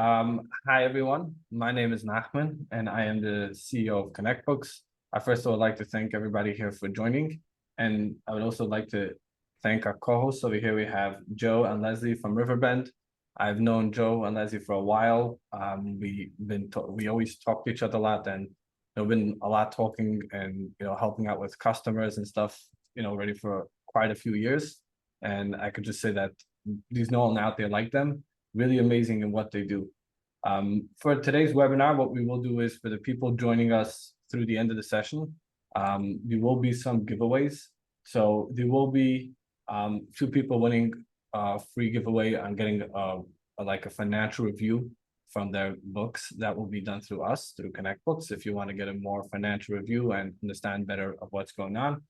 Hi, everyone. My name is Nachman, and I am the CEO of Connect Books. I first would like to thank everybody here for joining, and I would also like to thank our co-hosts. Over here, we have Joe and Leslie from Riverbend. I've known Joe and Leslie for a while. We always talk to each other a lot, and there've been a lot talking and helping out with customers and stuff. Already for quite a few years, and I could just say that there's no one out there like them. Really amazing in what they do. For today's webinar, what we will do is for the people joining us through the end of the session, there will be some giveaways. So there will be two people winning a free giveaway on getting like a financial review from their books. That will be done through us, through Connect Books, if you want to get a more financial review and understand better of what's going on.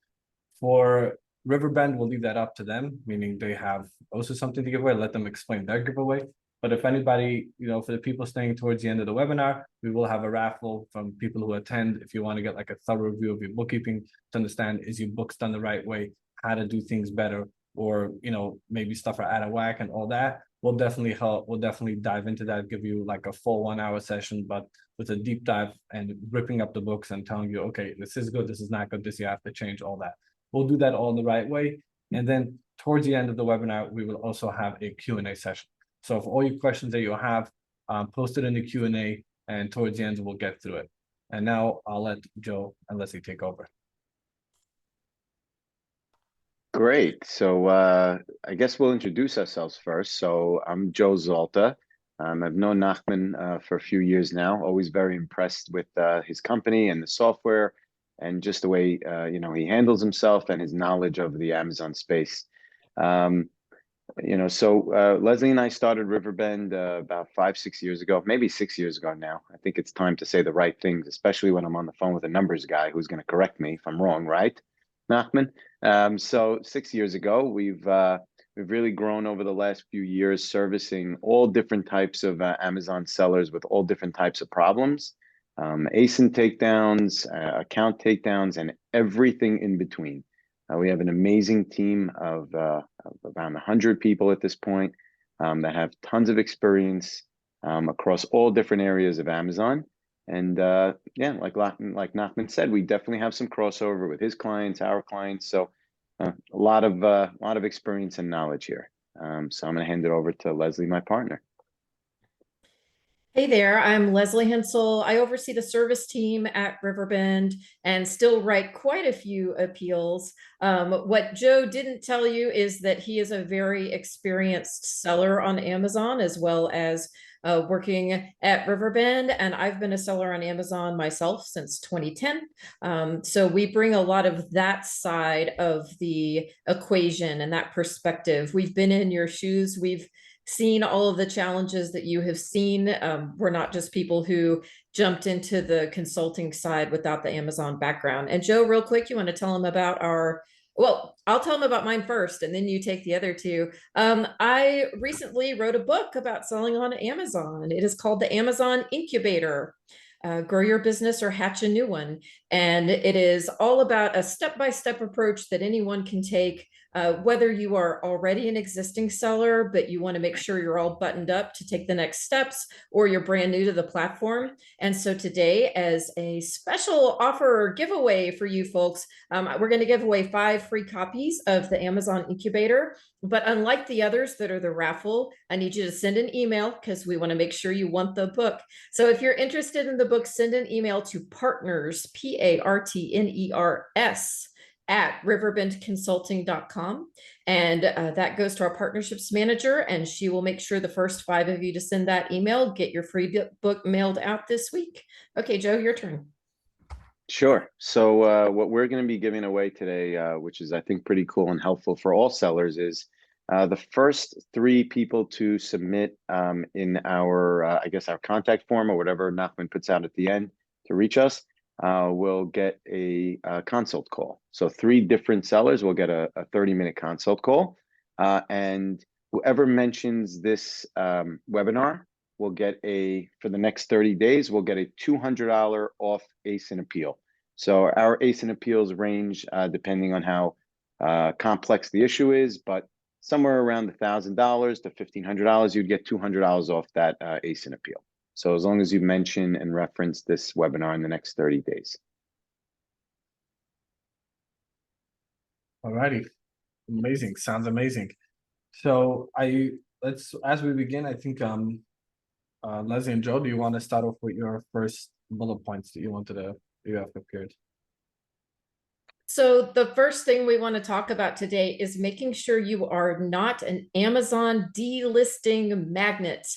For Riverbend, we'll leave that up to them, meaning they have also something to give away. Let them explain their giveaway. But if anybody, for the people staying towards the end of the webinar, we will have a raffle from people who attend. If you want to get like a thorough review of your bookkeeping to understand, is your books done the right way, how to do things better, or, maybe stuff are out of whack and all that, we'll definitely help. We'll definitely dive into that, give you like a full 1 hour session, but with a deep dive and ripping up the books and telling you, okay, this is good, this is not good, this you have to change, all that. We'll do that all the right way. And then towards the end of the webinar, we will also have a Q&A session. So for all your questions that you have, post it in the Q&A, and towards the end, we'll get through it. And now I'll let Joe and Leslie take over. Great. So I guess we'll introduce ourselves first. So I'm Joe Zalta. I've known Nachman for a few years now, always very impressed with his company and the software and just the way, he handles himself and his knowledge of the Amazon space. Leslie and I started Riverbend about 5-6 years ago, maybe 6 years ago now. I think it's time to say the right things, especially when I'm on the phone with a numbers guy who's going to correct me if I'm wrong, right, Nachman? So 6 years ago, we've really grown over the last few years, servicing all different types of Amazon sellers with all different types of problems, ASIN takedowns, account takedowns, and everything in between. We have an amazing team of around 100 people at this point that have tons of experience across all different areas of Amazon. And like Nachman said, we definitely have some crossover with his clients, our clients. So a lot of experience and knowledge here. So I'm going to hand it over to Leslie, my partner. Hey there, I'm Leslie Hensel. I oversee the service team at Riverbend and still write quite a few appeals. What Joe didn't tell you is that he is a very experienced seller on Amazon, as well as working at Riverbend. And I've been a seller on Amazon myself since 2010. So we bring a lot of that side of the equation and that perspective. We've been in your shoes. We've seen all of the challenges that you have seen. We're not just people who jumped into the consulting side without the Amazon background. And Joe, real quick, you want to tell them about I'll tell them about mine first, and then you take the other two. I recently wrote a book about selling on Amazon. It is called The Amazon Incubator. Grow your business or hatch a new one. And it is all about a step-by-step approach that anyone can take, whether you are already an existing seller, but you want to make sure you're all buttoned up to take the next steps, or you're brand new to the platform. And so today, as a special offer giveaway for you folks, we're going to give away 5 free copies of the Amazon Incubator. But unlike the others that are the raffle, I need you to send an email because we want to make sure you want the book. So if you're interested in the book, send an email to partners, PARTNERS, at riverbendconsulting.com. And that goes to our partnerships manager, and she will make sure the first 5 of you to send that email get your free book mailed out this week. Okay, Joe, your turn. Sure. So what we're going to be giving away today, which is I think pretty cool and helpful for all sellers, is the first 3 people to submit in our, I guess, our contact form or whatever Nachman puts out at the end to reach us, will get a consult call. So 3 different sellers will get a 30-minute consult call. And whoever mentions this webinar will get for the next 30 days, we'll get a $200 off ASIN appeal. So our ASIN appeals range depending on how complex the issue is, but somewhere around $1,000 to $1,500, you'd get $200 off that ASIN appeal. So as long as you mention and reference this webinar in the next 30 days. Alrighty, amazing, sounds amazing. So as we begin, I think Leslie and Joe, do you want to start off with your first bullet points that you have prepared? So the first thing we want to talk about today is making sure you are not an Amazon delisting magnet.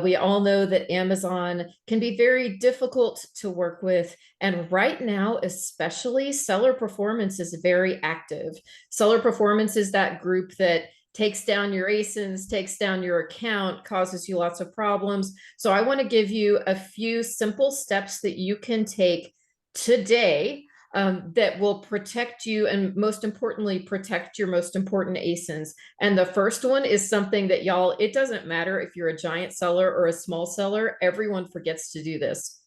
We all know that Amazon can be very difficult to work with. And right now, especially, seller performance is very active. Seller performance is that group that takes down your ASINs, takes down your account, causes you lots of problems. So I want to give you a few simple steps that you can take today that will protect you and most importantly, protect your most important ASINs. And the first one is something that y'all, it doesn't matter if you're a giant seller or a small seller, everyone forgets to do this.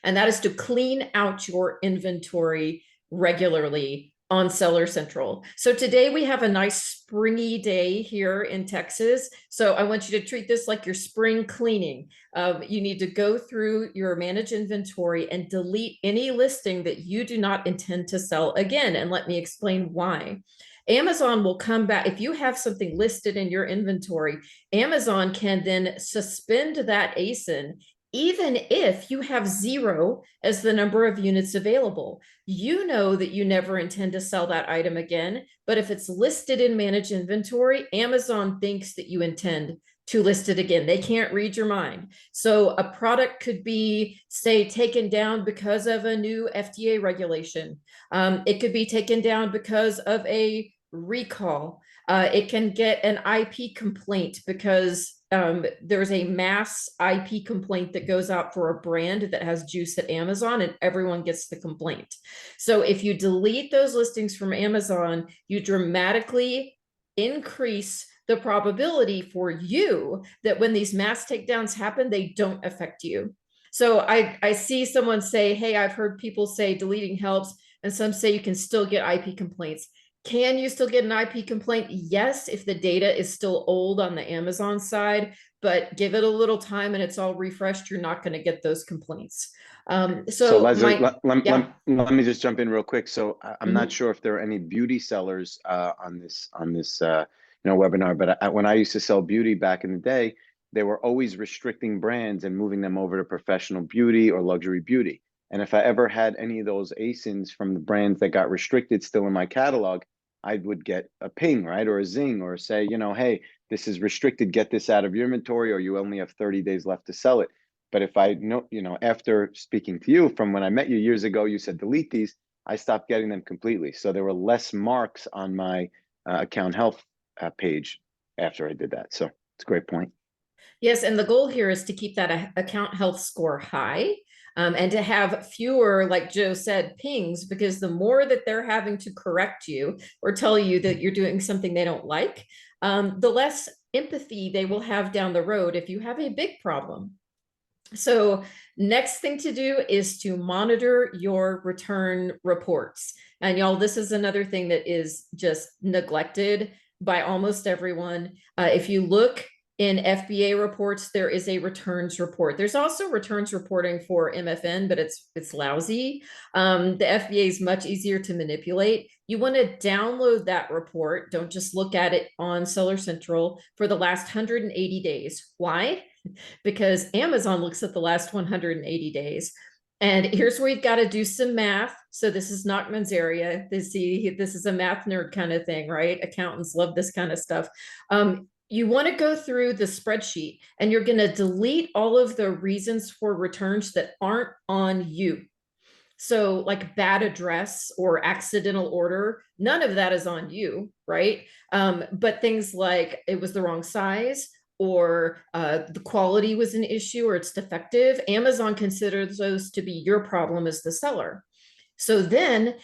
And that is to clean out your inventory regularly on Seller Central. So today we have a nice springy day here in Texas. So I want you to treat this like your spring cleaning. You need to go through your manage inventory and delete any listing that you do not intend to sell again. And let me explain why. Amazon will come back. If you have something listed in your inventory, Amazon can then suspend that ASIN even if you have 0 as the number of units available. You know that you never intend to sell that item again, but if it's listed in managed inventory, Amazon thinks that you intend to list it again. They can't read your mind. So a product could be, say, taken down because of a new FDA regulation. It could be taken down because of a recall. It can get an IP complaint because there's a mass IP complaint that goes out for a brand that has juice at Amazon and everyone gets the complaint. So if you delete those listings from Amazon, you dramatically increase the probability for you that when these mass takedowns happen, they don't affect you. So I see someone say, hey, I've heard people say deleting helps, and some say you can still get IP complaints. Can you still get an IP complaint? Yes, if the data is still old on the Amazon side, but give it a little time and it's all refreshed, you're not going to get those complaints. So Leslie, yeah. let me just jump in real quick. So I'm not sure if there are any beauty sellers on this webinar, but when I used to sell beauty back in the day, they were always restricting brands and moving them over to professional beauty or luxury beauty. And if I ever had any of those ASINs from the brands that got restricted still in my catalog, I would get a ping, right? Or a zing, or say, hey, this is restricted, get this out of your inventory, or you only have 30 days left to sell it. But if I know, after speaking to you from when I met you years ago, you said delete these, I stopped getting them completely. So there were less marks on my account health page after I did that. So it's a great point. Yes, and the goal here is to keep that account health score high. And to have fewer, like Joe said, pings, because the more that they're having to correct you or tell you that you're doing something they don't like, the less empathy they will have down the road if you have a big problem. So next thing to do is to monitor your return reports. And y'all, this is another thing that is just neglected by almost everyone. If you look in FBA reports, there is a returns report. There's also returns reporting for MFN, but it's lousy. The FBA is much easier to manipulate. You want to download that report. Don't just look at it on Seller Central for the last 180 days. Why? Because Amazon looks at the last 180 days. And here's where you've got to do some math. So this is Nachman's area. This is a math nerd kind of thing, right? Accountants love this kind of stuff. You want to go through the spreadsheet and you're going to delete all of the reasons for returns that aren't on you. So like bad address or accidental order, none of that is on you, right? But things like it was the wrong size, or the quality was an issue, or it's defective, Amazon considers those to be your problem as the seller. So then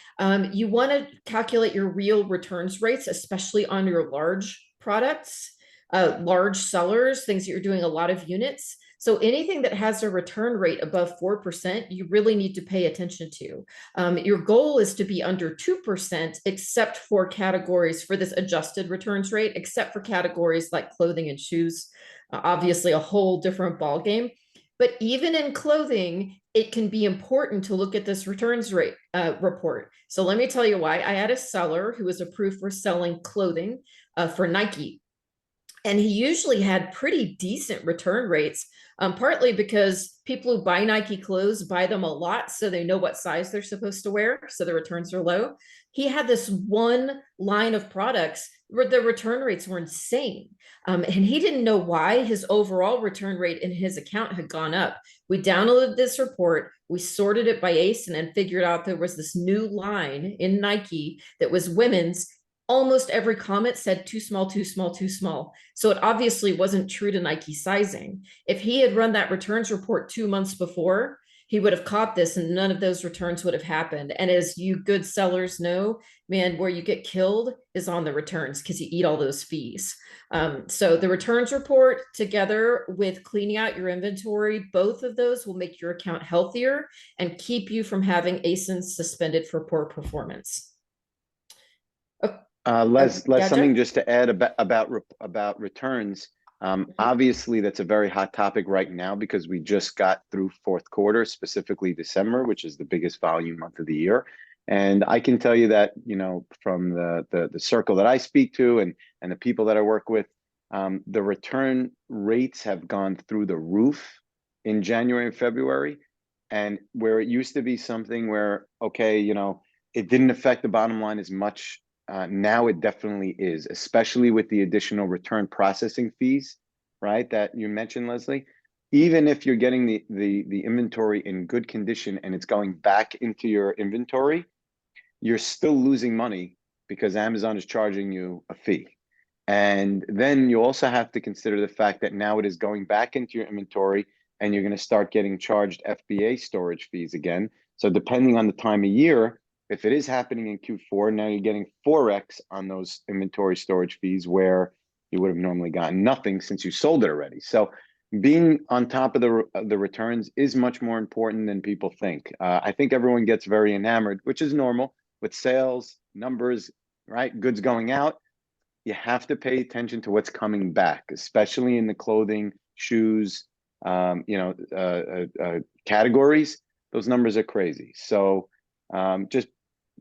you want to calculate your real returns rates, especially on your large products. large sellers, things that you're doing a lot of units. So anything that has a return rate above 4%, you really need to pay attention to. Your goal is to be under 2%, except for categories for this adjusted returns rate, except for categories like clothing and shoes. Obviously, a whole different ballgame. But even in clothing, it can be important to look at this returns rate report. So let me tell you why. I had a seller who was approved for selling clothing for Nike. And he usually had pretty decent return rates, partly because people who buy Nike clothes buy them a lot, so they know what size they're supposed to wear, so the returns are low. He had this one line of products where the return rates were insane. And he didn't know why his overall return rate in his account had gone up. We downloaded this report, we sorted it by ASIN and figured out there was this new line in Nike that was women's. Almost every comment said too small, too small, too small. So it obviously wasn't true to Nike sizing. If he had run that returns report 2 months before, he would have caught this and none of those returns would have happened. And as you good sellers know, man, where you get killed is on the returns because you eat all those fees. So the returns report together with cleaning out your inventory, both of those will make your account healthier and keep you from having ASINs suspended for poor performance. Les, yeah, something Jeff? just to add about returns. Obviously, that's a very hot topic right now because we just got through fourth quarter, specifically December, which is the biggest volume month of the year. And I can tell you that, you know, from the circle that I speak to and the people that I work with, the return rates have gone through the roof in January and February. And where it used to be something where, okay, you know, it didn't affect the bottom line as much. Now it definitely is, especially with the additional return processing fees, right? That you mentioned, Leslie. Even if you're getting the inventory in good condition and it's going back into your inventory, you're still losing money because Amazon is charging you a fee. And then you also have to consider the fact that now it is going back into your inventory and you're going to start getting charged FBA storage fees again. So depending on the time of year, if it is happening in Q4, now you're getting 4x on those inventory storage fees where you would have normally gotten nothing since you sold it already. So being on top of the returns is much more important than people think. I think everyone gets very enamored, which is normal with sales, numbers, right? Goods going out. You have to pay attention to what's coming back, especially in the clothing, shoes, categories. Those numbers are crazy. So just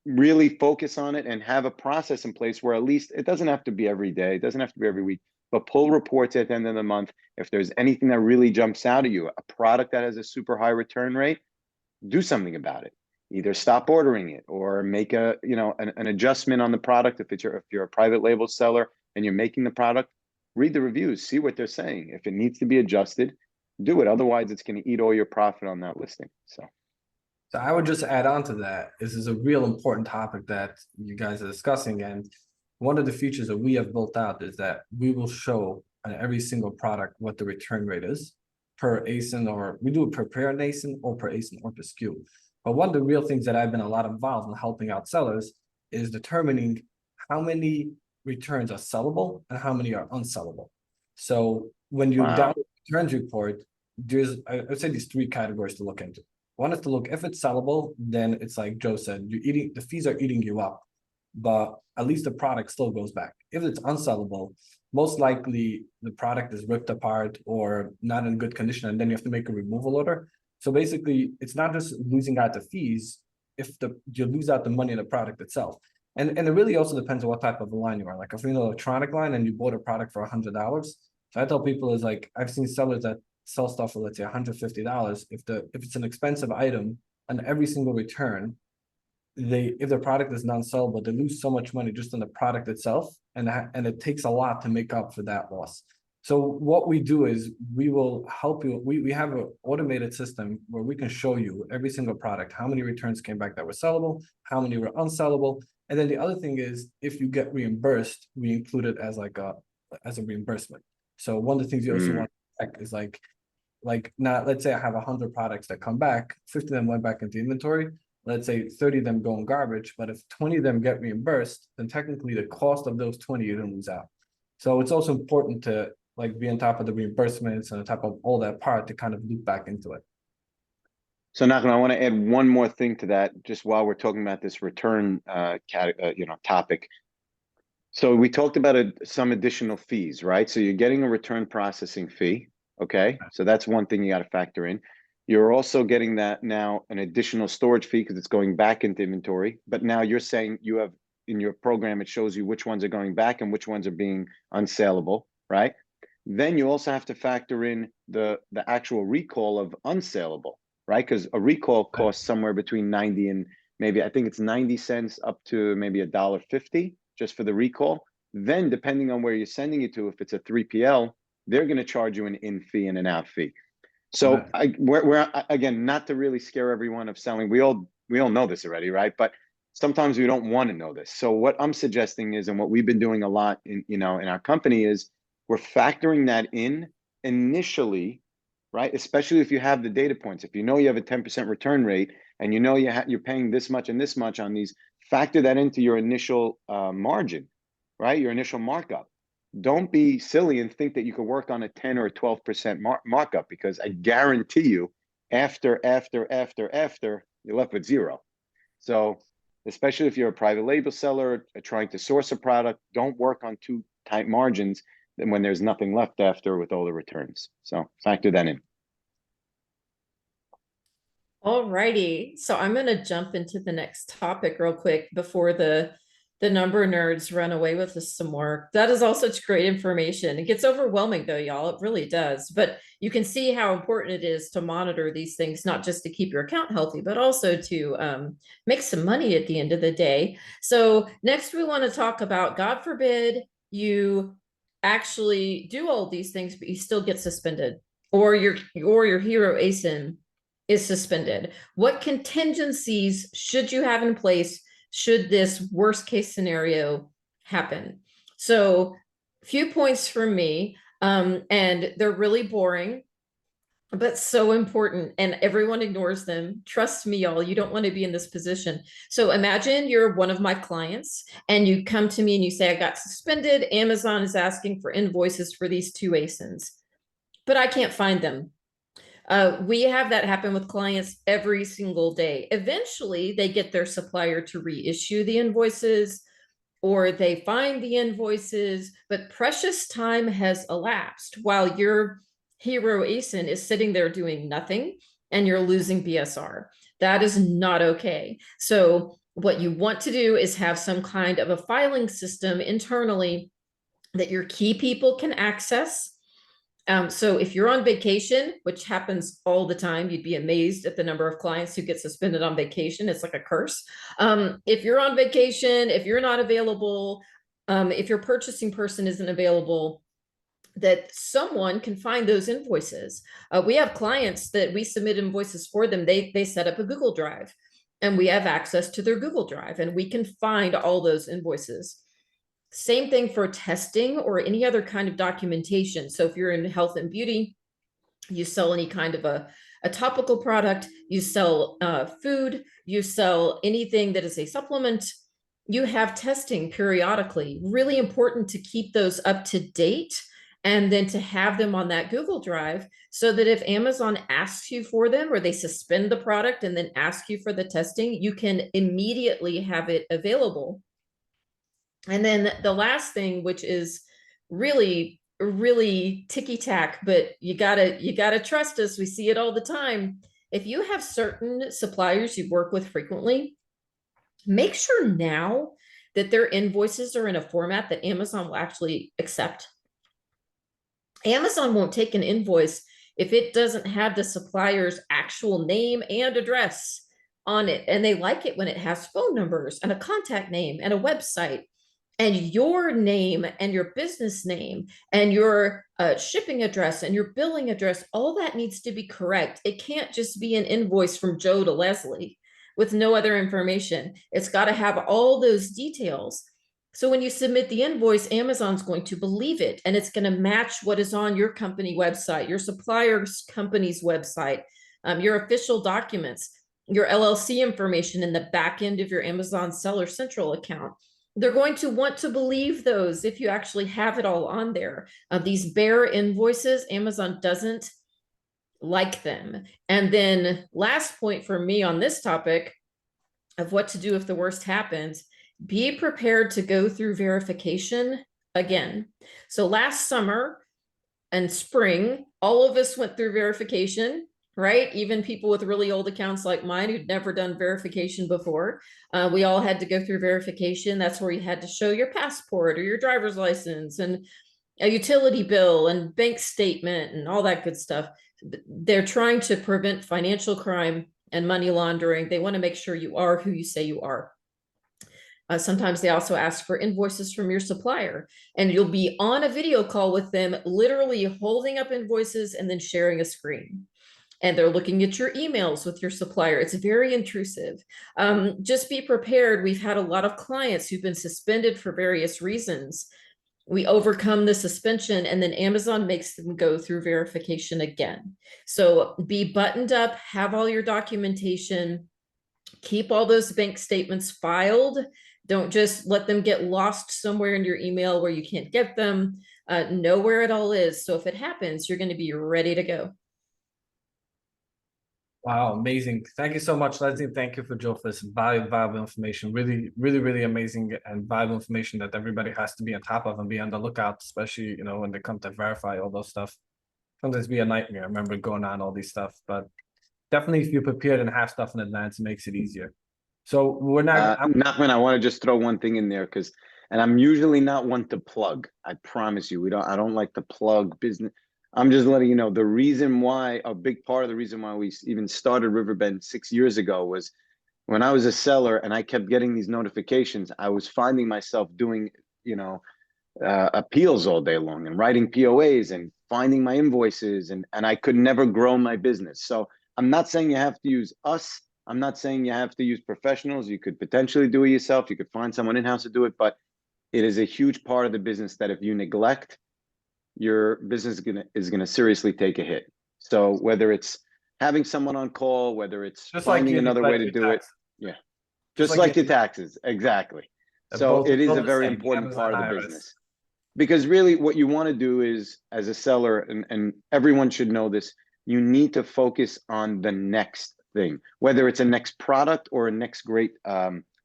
really focus on it and have a process in place where at least it doesn't have to be every day, it doesn't have to be every week, but pull reports at the end of the month. If there's anything that really jumps out at you, a product that has a super high return rate, do something about it. Either stop ordering it or make an adjustment on the product. If you're a private label seller and you're making the product, read the reviews, see what they're saying. If it needs to be adjusted, do it. Otherwise, it's going to eat all your profit on that listing. So I would just add on to that. This is a real important topic that you guys are discussing. And one of the features that we have built out is that we will show on every single product what the return rate is per ASIN, or we do it per prepared ASIN or per ASIN or per SKU. But one of the real things that I've been a lot involved in helping out sellers is determining how many returns are sellable and how many are unsellable. So when you download the returns report, there's, I would say, these 3 categories to look into. One is to look, if it's sellable, then it's like Joe said, the fees are eating you up, but at least the product still goes back. If it's unsellable, most likely the product is ripped apart or not in good condition, and then you have to make a removal order. So basically, it's not just losing out the fees, you lose out the money in the product itself. And it really also depends on what type of a line you are. Like if you're an electronic line and you bought a product for $100, so I tell people is like, I've seen sellers that sell stuff for, let's say, $150. If it's an expensive item, on every single return, if the product is non-sellable, they lose so much money just on the product itself, and it takes a lot to make up for that loss. So what we do is we will help you. We have an automated system where we can show you every single product, how many returns came back that were sellable, how many were unsellable. And then the other thing is, if you get reimbursed, we include it as a reimbursement. So one of the things you also want to check is like now, let's say I have 100 products that come back, 50 of them went back into inventory. Let's say 30 of them go in garbage, but if 20 of them get reimbursed, then technically the cost of those 20 you didn't lose out. So it's also important to like be on top of the reimbursements and on top of all that part to kind of loop back into it. So Nachman, I want to add one more thing to that, just while we're talking about this return topic. So we talked about some additional fees, right? So you're getting a return processing fee, okay? So that's one thing you got to factor in. You're also getting that now an additional storage fee because it's going back into inventory. But now you're saying you have in your program, it shows you which ones are going back and which ones are being unsaleable, right? Then you also have to factor in the actual recall of unsaleable, right? Because a recall costs somewhere between 90 and maybe, I think it's 90 cents up to maybe $1.50 just for the recall. Then depending on where you're sending it to, if it's a 3PL, they're going to charge you an in fee and an out fee. So we're again, not to really scare everyone of selling. We all know this already, right? But sometimes we don't want to know this. So what I'm suggesting is, and what we've been doing a lot in our company is, we're factoring that in initially, right? Especially if you have the data points. If you know you have a 10% return rate and you know you're paying this much and this much on these, factor that into your initial margin, right? Your initial markup. Don't be silly and think that you can work on a 10 or a 12% markup, because I guarantee you after, you're left with zero. So especially if you're a private label seller trying to source a product, don't work on too tight margins than when there's nothing left after with all the returns. So factor that in. All righty. So I'm going to jump into the next topic real quick before the number nerds run away with us some more. That is all such great information. It gets overwhelming though, y'all. It really does. But you can see how important it is to monitor these things, not just to keep your account healthy, but also to make some money at the end of the day. So next we want to talk about, God forbid you actually do all these things, but you still get suspended, or your hero ASIN is suspended. What contingencies should you have in place should this worst case scenario happen? So few points from me, and they're really boring, but so important, and everyone ignores them. Trust me, y'all, you don't want to be in this position. So imagine you're one of my clients and you come to me and you say, I got suspended. Amazon is asking for invoices for these 2 ASINs, but I can't find them. We have that happen with clients every single day. Eventually, they get their supplier to reissue the invoices, or they find the invoices, but precious time has elapsed while your hero ASIN is sitting there doing nothing and you're losing BSR. That is not okay. So what you want to do is have some kind of a filing system internally that your key people can access. So if you're on vacation, which happens all the time, you'd be amazed at the number of clients who get suspended on vacation. It's like a curse. If you're on vacation, if you're not available, if your purchasing person isn't available, that someone can find those invoices. We have clients that we submit invoices for them. They set up a Google Drive and we have access to their Google Drive and we can find all those invoices. Same thing for testing or any other kind of documentation. So if you're in health and beauty, you sell any kind of a topical product, you sell food, you sell anything that is a supplement, you have testing periodically. Really important to keep those up to date and then to have them on that Google Drive so that if Amazon asks you for them or they suspend the product and then ask you for the testing, you can immediately have it available. And then the last thing, which is really, really ticky-tack, but you gotta trust us. We see it all the time. If you have certain suppliers you work with frequently, make sure now that their invoices are in a format that Amazon will actually accept. Amazon won't take an invoice if it doesn't have the supplier's actual name and address on it. And they like it when it has phone numbers and a contact name and a website. And your name and your business name and your shipping address and your billing address, all that needs to be correct. It can't just be an invoice from Joe to Leslie with no other information. It's got to have all those details. So when you submit the invoice, Amazon's going to believe it and it's going to match what is on your company website, your supplier's company's website, your official documents, your LLC information in the back end of your Amazon Seller Central account. they're going to want to believe those if you actually have it all on there. These bare invoices, Amazon doesn't like them. And then last point for me on this topic of what to do if the worst happens, be prepared to go through verification again. So last summer and spring, all of us went through verification, right? Even people with really old accounts like mine who'd never done verification before. We all had to go through verification. That's where you had to show your passport or your driver's license and a utility bill and bank statement and all that good stuff. They're trying to prevent financial crime and money laundering. They want to make sure you are who you say you are. Sometimes they also ask for invoices from your supplier, and you'll be on a video call with them, literally holding up invoices and then sharing a screen. And they're looking at your emails with your supplier. It's very intrusive. Just be prepared. We've had a lot of clients who've been suspended for various reasons. We overcome the suspension, and then Amazon makes them go through verification again. So be buttoned up, have all your documentation, keep all those bank statements filed. Don't just let them get lost somewhere in your email where you can't get them. Know where it all is. So if it happens, you're going to be ready to go. Wow, amazing. Thank you so much, Leslie. Thank you for Joe for this valuable information. Really, really, really amazing and valuable information that everybody has to be on top of and be on the lookout, especially, you know, when they come to verify all those stuff. Sometimes be a nightmare. I remember going on all these stuff, but definitely if you're prepared and have stuff in advance, it makes it easier. So we're not. Nachman, I want to just throw one thing in there and I'm usually not one to plug. I promise you, I don't like to plug business. I'm just letting you know the reason why, a big part of the reason why we even started Riverbend 6 years ago was when I was a seller and I kept getting these notifications, I was finding myself doing, you know, appeals all day long and writing POAs and finding my invoices and I could never grow my business. So I'm not saying you have to use us. I'm not saying you have to use professionals. You could potentially do it yourself. You could find someone in-house to do it, but it is a huge part of the business that if you neglect, your business is gonna seriously take a hit. So whether it's having someone on call, whether it's Just finding like another way to do it, yeah, just like your taxes, exactly. So it is a very important part of the business. Because really what you want to do is, as a seller, and everyone should know this, you need to focus on the next thing, whether it's a next product or a next great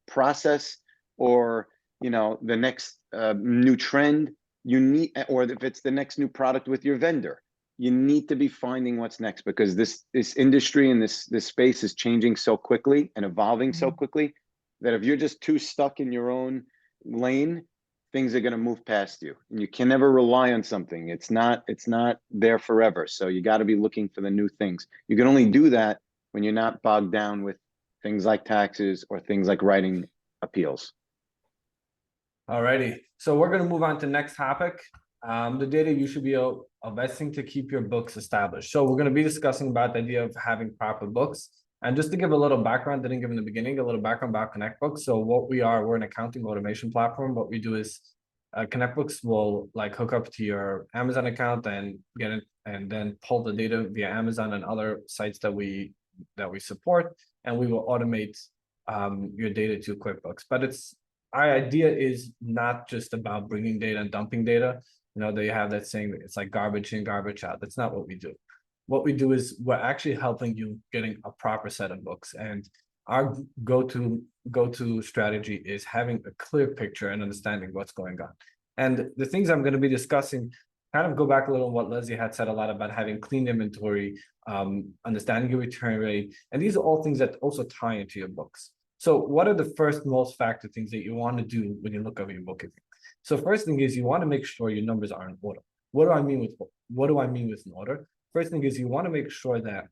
process, or, you know, the next new trend. You need, or if it's the next new product with your vendor, you need to be finding what's next, because this industry and this space is changing so quickly and evolving so quickly that if you're just too stuck in your own lane, things are going to move past you, and you can never rely on something. It's not there forever. So you got to be looking for the new things. You can only do that when you're not bogged down with things like taxes or things like writing appeals. Alrighty, so we're going to move on to the next topic. The data you should be obsessing to keep your books established. So we're going to be discussing about the idea of having proper books. And just to give a little background, didn't give in the beginning, a little background about ConnectBooks. So what we are, we're an accounting automation platform. What we do is ConnectBooks will like hook up to your Amazon account and get it, and then pull the data via Amazon and other sites that we support, and we will automate your data to QuickBooks. But our idea is not just about bringing data and dumping data. You know, they have that saying, it's like garbage in, garbage out. That's not what we do. What we do is we're actually helping you getting a proper set of books. And our go-to strategy is having a clear picture and understanding what's going on. And the things I'm going to be discussing kind of go back a little on what Leslie had said a lot about having clean inventory, understanding your return rate. And these are all things that also tie into your books. So what are the first most factor things that you want to do when you look over your bookkeeping? So first thing is you want to make sure your numbers are in order. What do I mean with in order? First thing is you want to make sure that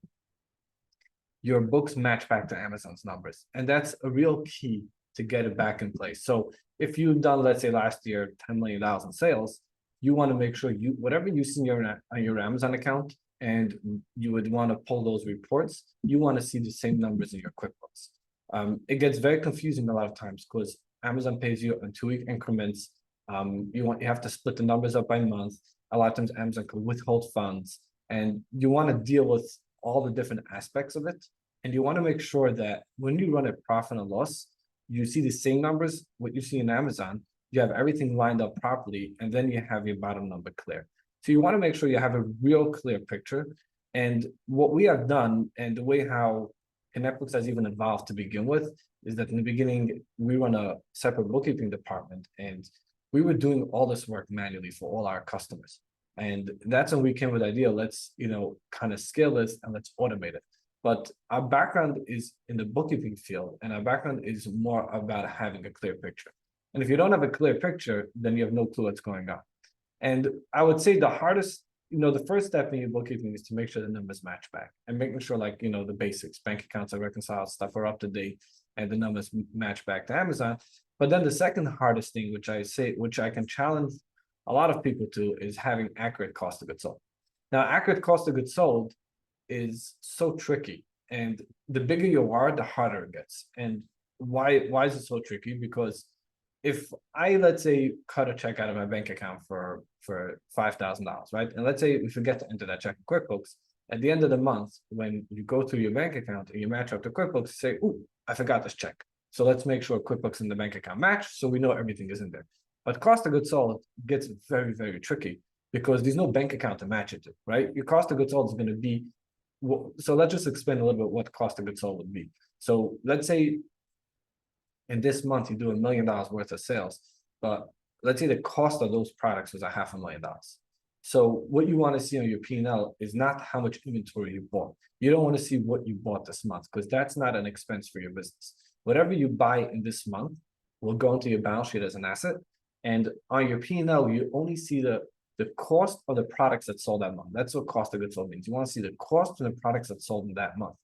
your books match back to Amazon's numbers. And that's a real key to get it back in place. So if you've done, let's say last year, $10 million in sales, you want to make sure whatever you see on your Amazon account, and you would want to pull those reports, you want to see the same numbers in your QuickBooks. It gets very confusing a lot of times because Amazon pays you in 2-week increments. You have to split the numbers up by month. A lot of times Amazon can withhold funds, and you want to deal with all the different aspects of it. And you want to make sure that when you run a profit and loss, you see the same numbers, what you see in Amazon, you have everything lined up properly, and then you have your bottom number clear. So you want to make sure you have a real clear picture. And what we have done, and the way how ConnectBooks has even evolved to begin with, is that in the beginning, we run a separate bookkeeping department, and we were doing all this work manually for all our customers. And that's when we came with the idea, let's, kind of scale this and let's automate it. But our background is in the bookkeeping field, and our background is more about having a clear picture. And if you don't have a clear picture, then you have no clue what's going on. And I would say the hardest, the first step in your bookkeeping is to make sure the numbers match back, and making sure, like, the basics, bank accounts are reconciled, stuff are up to date, and the numbers match back to Amazon. But then the second hardest thing, which I can challenge a lot of people to, is having accurate cost of goods sold. Now, accurate cost of goods sold is so tricky, and the bigger you are, the harder it gets. And why is it so tricky? Because if I, let's say, cut a check out of my bank account for $5,000, right? And let's say we forget to enter that check in QuickBooks, at the end of the month, when you go through your bank account and you match up to QuickBooks, you say, "Ooh, I forgot this check." So let's make sure QuickBooks and the bank account match, so we know everything is in there. But cost of goods sold gets very, very tricky, because there's no bank account to match it to, right? Your cost of goods sold is going to be, so let's just explain a little bit what cost of goods sold would be. So let's say in this month you do $1 million worth of sales, but let's say the cost of those products was $500,000. So what you want to see on your P&L is not how much inventory you bought. You don't want to see what you bought this month, because that's not an expense for your business. Whatever you buy in this month will go into your balance sheet as an asset. And on your P&L, you only see the cost of the products that sold that month. That's what cost of goods sold means. You want to see the cost of the products that sold in that month.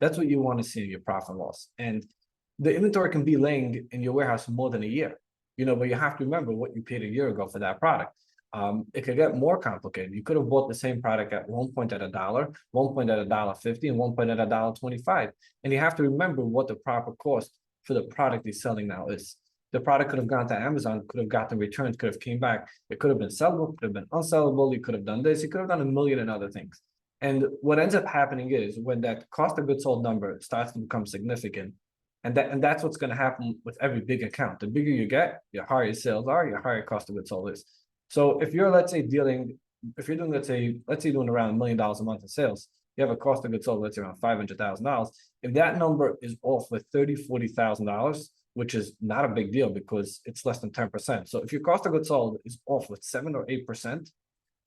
That's what you want to see in your profit and loss. And the inventory can be laying in your warehouse for more than a year, but you have to remember what you paid a year ago for that product. It could get more complicated. You could have bought the same product at one point at $1, one point at $1.50, and one point at $1.25. And you have to remember what the proper cost for the product you're selling now is. The product could have gone to Amazon, could have gotten returns, could have came back. It could have been sellable, could have been unsellable. You could have done this. You could have done a million and other things. And what ends up happening is, when that cost of goods sold number starts to become significant, and that's what's going to happen with every big account. The bigger you get, your higher your sales are, your higher cost of goods sold is. So if you're, let's say, doing around $1 million a month in sales, you have a cost of goods sold, let's say, around $500,000. If that number is off with $30,000, $40,000, which is not a big deal because it's less than 10%. So if your cost of goods sold is off with 7 or 8%,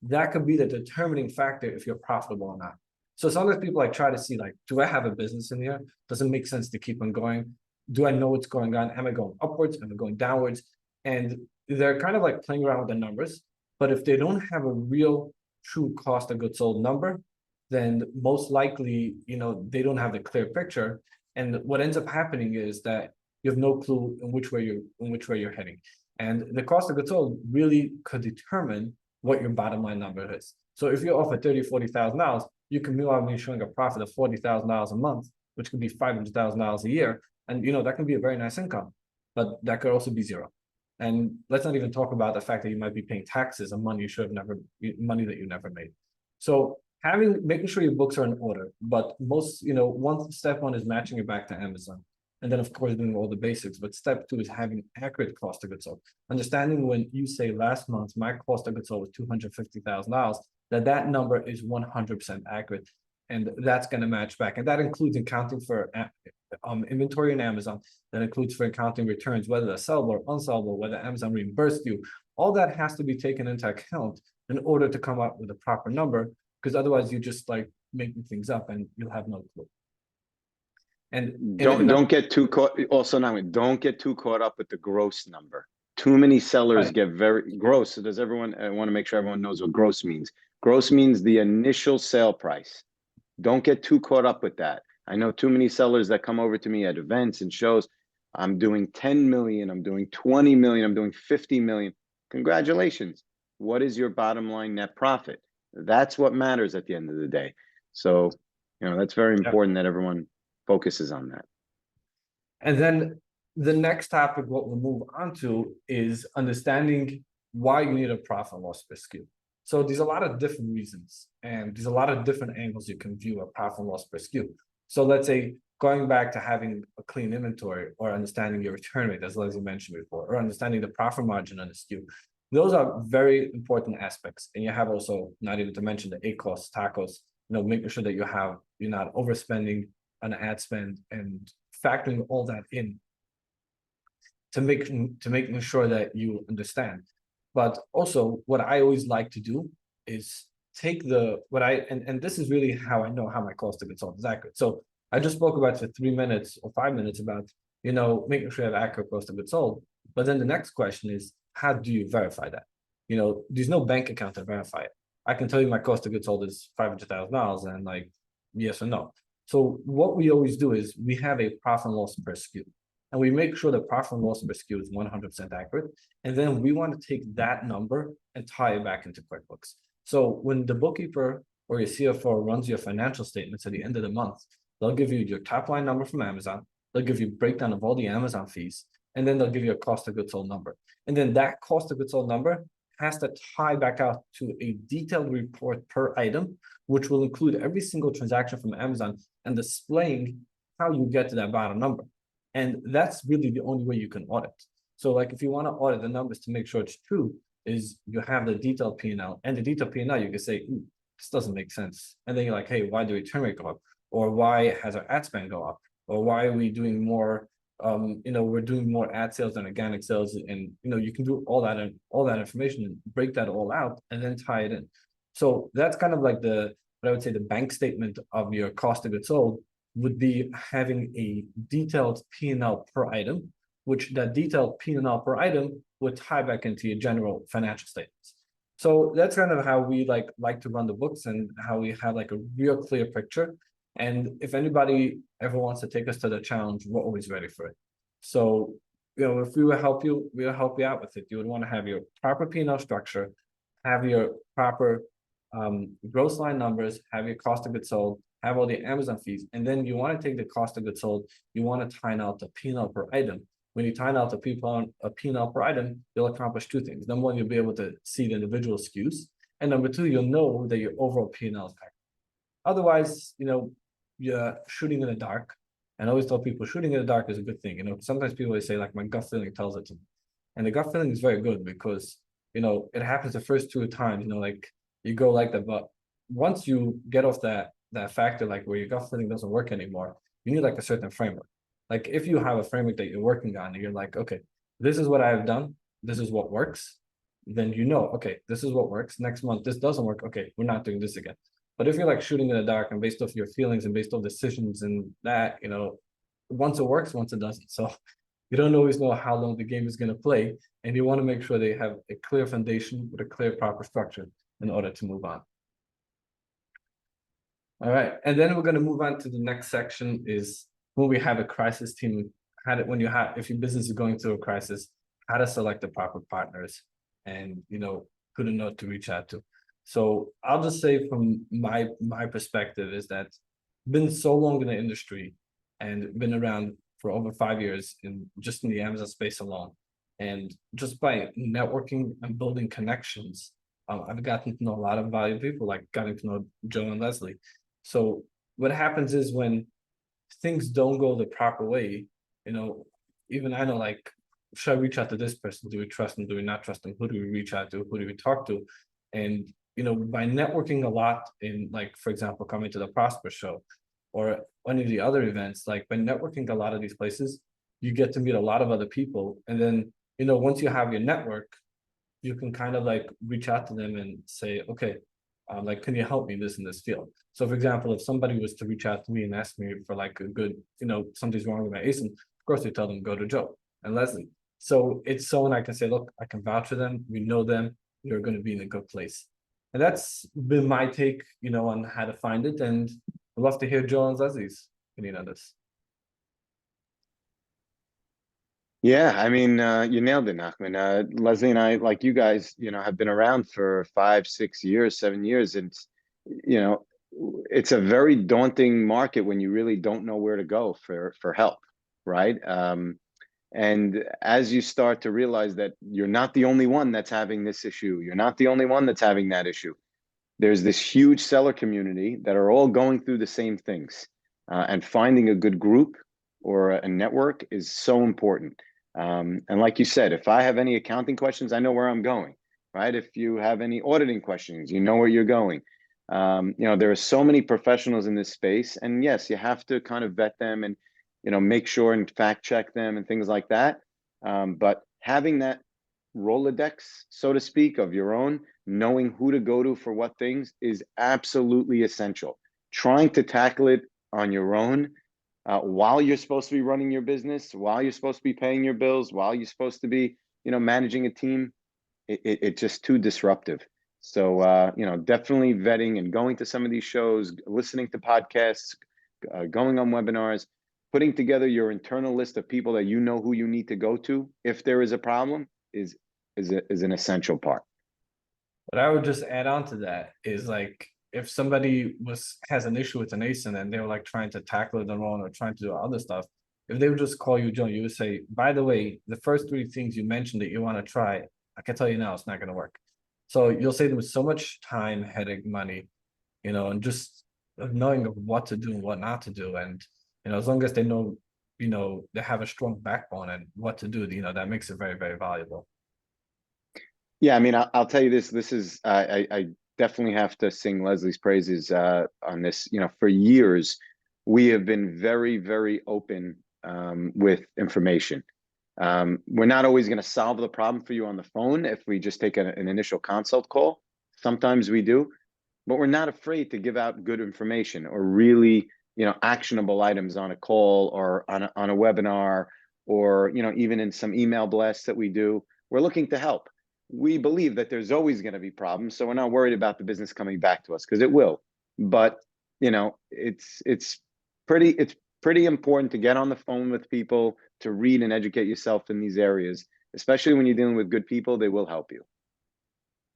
that could be the determining factor if you're profitable or not. So sometimes people try to see, do I have a business in here? Does it make sense to keep on going? Do I know what's going on? Am I going upwards? Am I going downwards? And they're kind of playing around with the numbers. But if they don't have a real true cost of goods sold number, then most likely, they don't have the clear picture. And what ends up happening is that you have no clue in which way you're heading. And the cost of goods sold really could determine what your bottom line number is. So if you're off at $30,000, $40,000, you can meanwhile be showing a profit of $40,000 a month, which could be $500,000 a year. And that can be a very nice income, but that could also be zero. And let's not even talk about the fact that you might be paying taxes on money money that you never made. So making sure your books are in order, but step one is matching it back to Amazon. And then, of course, doing all the basics. But step two is having accurate cost of goods sold. Understanding when you say last month, my cost of goods sold was $250,000, that number is 100% accurate. And that's going to match back. And that includes accounting for inventory in Amazon. That includes for accounting returns, whether they're sellable or unsellable, whether Amazon reimbursed you. All that has to be taken into account in order to come up with a proper number, because otherwise you just making things up and you'll have no clue. And don't get too caught. Also, now don't get too caught up with the gross number. Too many sellers get very gross. So does everyone? I want to make sure everyone knows what gross means. Gross means the initial sale price. Don't get too caught up with that. I know too many sellers that come over to me at events and shows. I'm doing 10 million. I'm doing 20 million. I'm doing 50 million. Congratulations. What is your bottom line net profit? That's what matters at the end of the day. So, that's very important that everyone focuses on that. And then the next topic, what we'll move on to, is understanding why you need a profit and loss per SKU. So there's a lot of different reasons, and there's a lot of different angles you can view a profit and loss per SKU. So let's say going back to having a clean inventory or understanding your return rate, as Leslie mentioned before, or understanding the profit margin on the SKU. Those are very important aspects. And you have also, not even to mention the ACOS, TACOS, making sure that you're not overspending on ad spend and factoring all that in to making sure that you understand. But also what I always like to do is take and this is really how I know how my cost of goods sold is accurate. So I just spoke about for 3 minutes or 5 minutes about, making sure you have accurate cost of goods sold. But then the next question is, how do you verify that? There's no bank account to verify it. I can tell you my cost of goods sold is $500,000 and like, yes or no. So what we always do is we have a profit and loss per SKU. And we make sure the profit and loss per SKU is 100% accurate. And then we want to take that number and tie it back into QuickBooks. So when the bookkeeper or your CFO runs your financial statements at the end of the month, they'll give you your top line number from Amazon. They'll give you a breakdown of all the Amazon fees, and then they'll give you a cost of goods sold number. And then that cost of goods sold number has to tie back out to a detailed report per item, which will include every single transaction from Amazon and displaying how you get to that bottom number. And that's really the only way you can audit. So like if you want to audit the numbers to make sure it's true, is you have the detailed P&L, and the detailed P&L, you can say, this doesn't make sense. And then you're like, hey, why do return rate go up? Or why has our ad spend go up? Or why are we doing more, we're doing more ad sales than organic sales? And, you can do all that information and break that all out and then tie it in. So that's kind of like what I would say the bank statement of your cost of goods sold would be having a detailed P&L per item, which that detailed P&L per item would tie back into your general financial statements. So that's kind of how we like to run the books and how we have like a real clear picture. And if anybody ever wants to take us to the challenge, we're always ready for it. So, if we will help you, we'll help you out with it. You would want to have your proper P&L structure, have your proper gross line numbers, have your cost of goods sold, have all the Amazon fees, and then you want to take the cost of goods sold, you want to time out the P&L per item. When you time out the P&L per item, you'll accomplish two things. Number one, you'll be able to see the individual SKUs, and number two, you'll know that your overall P&L is accurate. Otherwise, you're shooting in the dark. And I always tell people shooting in the dark is a good thing. Sometimes people always say like my gut feeling tells it to me. And the gut feeling is very good because, it happens the first 2 times, like you go like that. But once you get off that factor, like where your gut feeling doesn't work anymore, you need like a certain framework. Like if you have a framework that you're working on and you're like, okay, this is what I've done. This is what works. Then okay, this is what works. Next month, this doesn't work. Okay, we're not doing this again. But if you're like shooting in the dark and based off your feelings and based off decisions and that, once it works, once it doesn't. So you don't always know how long the game is going to play. And you want to make sure they have a clear foundation with a clear, proper structure in order to move on. All right. And then we're going to move on to the next section is when we have a crisis team, if your business is going through a crisis, how to select the proper partners and, who to know to reach out to. So I'll just say from my perspective is that been so long in the industry and been around for over 5 years in the Amazon space alone. And just by networking and building connections, I've gotten to know a lot of valuable people, like getting to know Joe and Leslie. So what happens is when things don't go the proper way, even I know, like, should I reach out to this person? Do we trust them? Do we not trust them? Who do we reach out to? Who do we talk to? And by networking a lot in, like, for example, coming to the Prosper Show or any of the other events, like by networking a lot of these places, you get to meet a lot of other people. And then, once you have your network, you can kind of like reach out to them and say, okay, like, can you help me in this field? So for example, if somebody was to reach out to me and ask me for like a good, something's wrong with my ASIN, of course they tell them, go to Joe and Leslie. So it's someone I can say, look, I can vouch for them. We know them. You're going to be in a good place. And that's been my take, on how to find it. And I'd love to hear Joe and Leslie's opinion on this. Yeah, I mean, you nailed it, Nachman. Leslie and I, like you guys, have been around for 5, 6 years, 7 years. And, it's a very daunting market when you really don't know where to go for help, right? And as you start to realize that you're not the only one that's having this issue, you're not the only one that's having that issue. There's this huge seller community that are all going through the same things. and finding a good group or a network is so important. And like you said, if I have any accounting questions, I know where I'm going, right? If you have any auditing questions, you know where you're going. There are so many professionals in this space, and yes, you have to kind of vet them and, make sure and fact check them and things like that. But having that Rolodex, so to speak, of your own, knowing who to go to for what things is absolutely essential. Trying to tackle it on your own while you're supposed to be running your business, while you're supposed to be paying your bills, while you're supposed to be, managing a team, it's just too disruptive. So, definitely vetting and going to some of these shows, listening to podcasts, going on webinars, putting together your internal list of people that you know who you need to go to if there is a problem is an essential part. What I would just add on to that is like, if somebody has an issue with an ASIN and they were like trying to tackle it alone or trying to do other stuff, if they would just call you, Joe, you would say, by the way, the first 3 things you mentioned that you want to try, I can tell you now, it's not going to work. So you'll save them so much time, headache, money, and just knowing of what to do and what not to do. And, as long as they know, they have a strong backbone and what to do, that makes it very, very valuable. Yeah, I mean, I'll tell you this. This is I definitely have to sing Leslie's praises on this. For years, we have been very, very open with information. We're not always going to solve the problem for you on the phone if we just take an initial consult call. Sometimes we do, but we're not afraid to give out good information or really, actionable items on a call or on a webinar or, even in some email blasts that we do. We're looking to help. We believe that there's always going to be problems, so we're not worried about the business coming back to us because it will. But it's pretty important to get on the phone with people, to read and educate yourself in these areas, especially when you're dealing with good people. They will help you.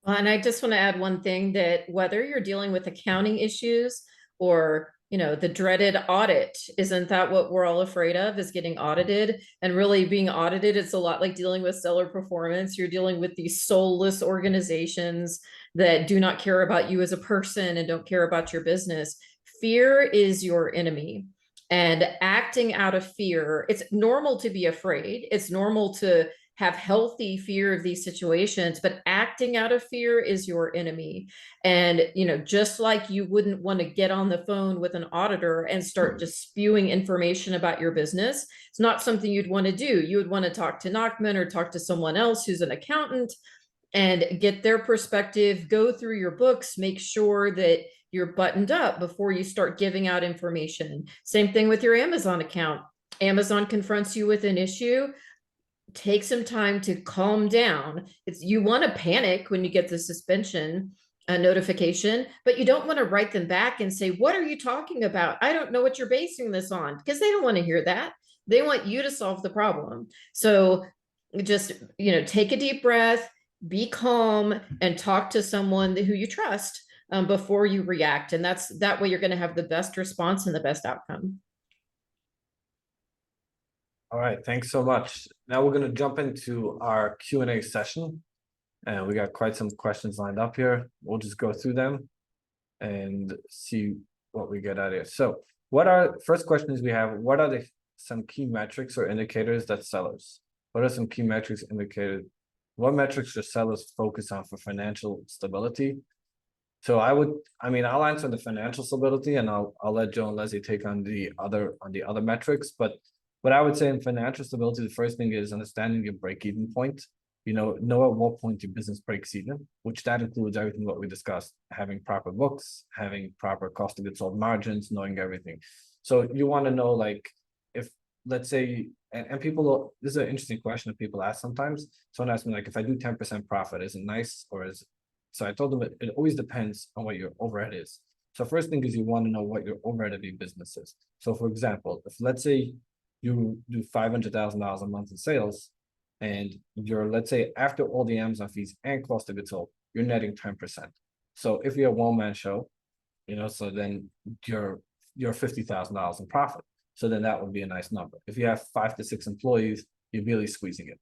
Well, and I just want to add one thing, that whether you're dealing with accounting issues or, the dreaded audit, isn't that what we're all afraid of, is getting audited? And really being audited, it's a lot like dealing with seller performance. You're dealing with these soulless organizations that do not care about you as a person and don't care about your business. Fear is your enemy. And acting out of fear, it's normal to be afraid. It's normal to have healthy fear of these situations, but acting out of fear is your enemy. And, just like you wouldn't want to get on the phone with an auditor and start just spewing information about your business, it's not something you'd want to do. You would want to talk to Nachman or talk to someone else who's an accountant and get their perspective, go through your books, make sure that you're buttoned up before you start giving out information. Same thing with your Amazon account. Amazon confronts you with an issue. Take some time to calm down. You want to panic when you get the suspension notification, but you don't want to write them back and say, what are you talking about? I don't know what you're basing this on, because they don't want to hear that. They want you to solve the problem. So just, take a deep breath, be calm, and talk to someone who you trust before you react. And that way you're going to have the best response and the best outcome. All right, thanks so much. Now we're going to jump into our Q&A session, and we got quite some questions lined up here. We'll just go through them and see what we get out of here. So first questions we have, what are some key metrics or indicators that sellers, what are some key metrics indicated? What metrics should sellers focus on for financial stability? So I'll answer the financial stability, and I'll let Joe and Leslie take on the other metrics. But what I would say in financial stability, the first thing is understanding your break-even point. Know at what point your business breaks even, which that includes everything what we discussed, having proper books, having proper cost of goods sold margins, knowing everything. So you want to know, like, if, let's say, and people, this is an interesting question that people ask sometimes. Someone asked me, like, if I do 10% profit, is it nice or is it? So I told them it always depends on what your overhead is. So first thing is you want to know what your overhead of your business is. So for example, if let's say you do $500,000 a month in sales, and let's say after all the Amazon fees and cost of goods sold, you're netting 10%. So if you're a one-man show, so then you're $50,000 in profit. So then that would be a nice number. If you have 5 to 6 employees, you're really squeezing it.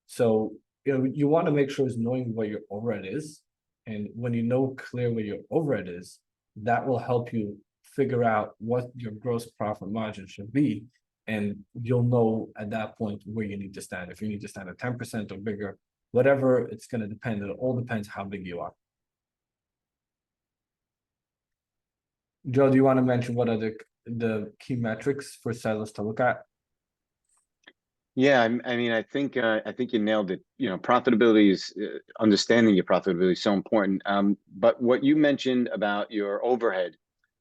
So you want to make sure is knowing what your overhead is, and when you know clear where your overhead is, that will help you figure out what your gross profit margin should be. And you'll know at that point where you need to stand. If you need to stand at 10% or bigger, whatever, it's going to depend. It all depends how big you are. Joe, do you want to mention what are the key metrics for sellers to look at? Yeah, I mean, I think you nailed it. You know, profitability is understanding your profitability is so important. But what you mentioned about your overhead,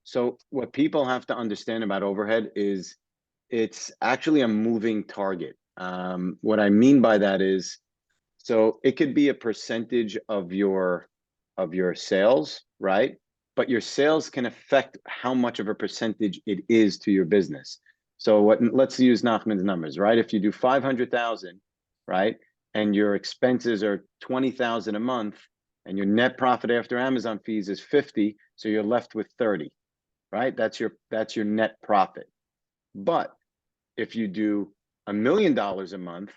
so what people have to understand about overhead is it's actually a moving target. What I mean by that is, so it could be a percentage of your sales, right? But your sales can affect how much of a percentage it is to your business. So let's use Nachman's numbers, right? If you do 500,000, right? And your expenses are 20,000 a month and your net profit after Amazon fees is 50, so you're left with 30, right? That's your net profit. But if you do $1 million a month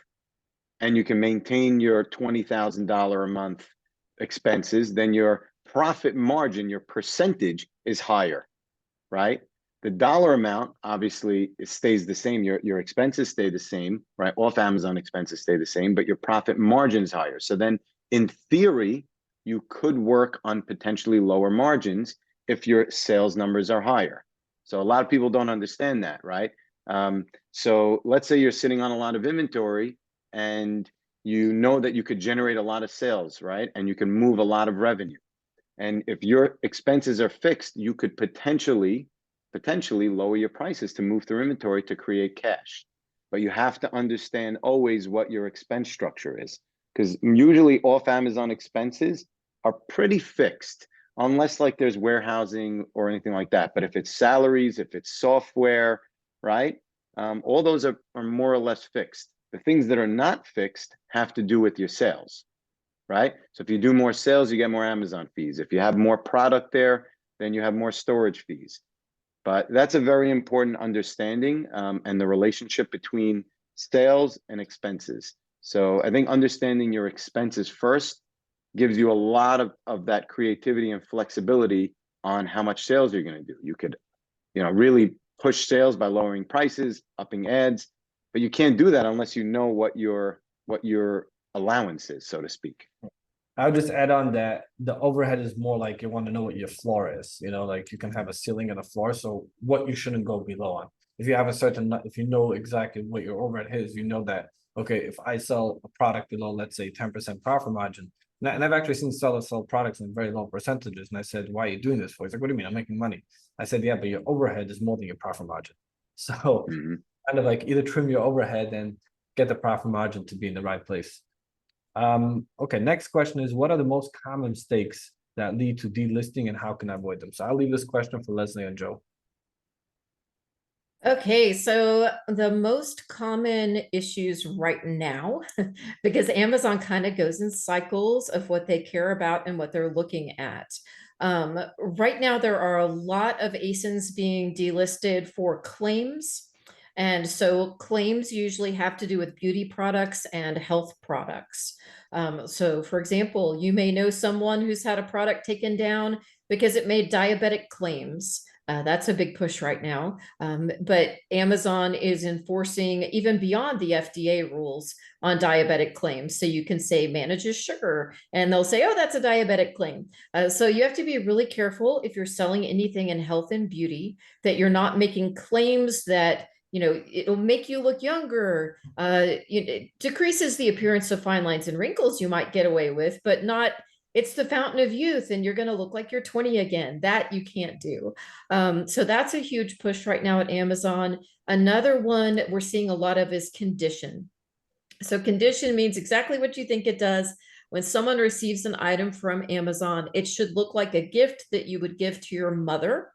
and you can maintain your $20,000 a month expenses, then your profit margin, your percentage is higher, right? The dollar amount, obviously, it stays the same. Your expenses stay the same, right? Off Amazon expenses stay the same, but your profit margin is higher. So then in theory, you could work on potentially lower margins if your sales numbers are higher. So a lot of people don't understand that, right? So let's say you're sitting on a lot of inventory and you know that you could generate a lot of sales, right? And you can move a lot of revenue. And if your expenses are fixed, you could potentially lower your prices to move through inventory to create cash. But you have to understand always what your expense structure is, because usually off Amazon expenses are pretty fixed, unless like there's warehousing or anything like that. But if it's salaries, if it's software, right? All those are more or less fixed. The things that are not fixed have to do with your sales, right? So if you do more sales, you get more Amazon fees. If you have more product there, then you have more storage fees. But that's a very important understanding and the relationship between sales and expenses. So I think understanding your expenses first gives you a lot of that creativity and flexibility on how much sales you're going to do. You could, really push sales by lowering prices, upping ads, but you can't do that unless you know what your allowance is, so to speak. I'll just add on that the overhead is more like you want to know what your floor is, like you can have a ceiling and a floor. So what you shouldn't go below on. If you have if you know exactly what your overhead is, you know that, okay, if I sell a product below, let's say 10% profit margin, and I've actually seen sellers sell products in very low percentages. And I said, why are you doing this for? He's like, what do you mean? I'm making money. I said, yeah, but your overhead is more than your profit margin. So kind of like either trim your overhead and get the profit margin to be in the right place. Okay, next question is, what are the most common mistakes that lead to delisting and how can I avoid them? So I'll leave this question for Leslie and Joe. Okay, so the most common issues right now, because Amazon kind of goes in cycles of what they care about and what they're looking at. Right now, there are a lot of ASINs being delisted for claims. And so claims usually have to do with beauty products and health products. So for example, you may know someone who's had a product taken down because it made diabetic claims. That's a big push right now. But Amazon is enforcing even beyond the FDA rules on diabetic claims. So you can say manages sugar and they'll say, oh, that's a diabetic claim. So you have to be really careful if you're selling anything in health and beauty that you're not making claims that it'll make you look younger. It decreases the appearance of fine lines and wrinkles you might get away with, but not, it's the fountain of youth and you're going to look like you're 20 again. That you can't do. So that's a huge push right now at Amazon. Another one we're seeing a lot of is condition. So condition means exactly what you think it does. When someone receives an item from Amazon, it should look like a gift that you would give to your mother.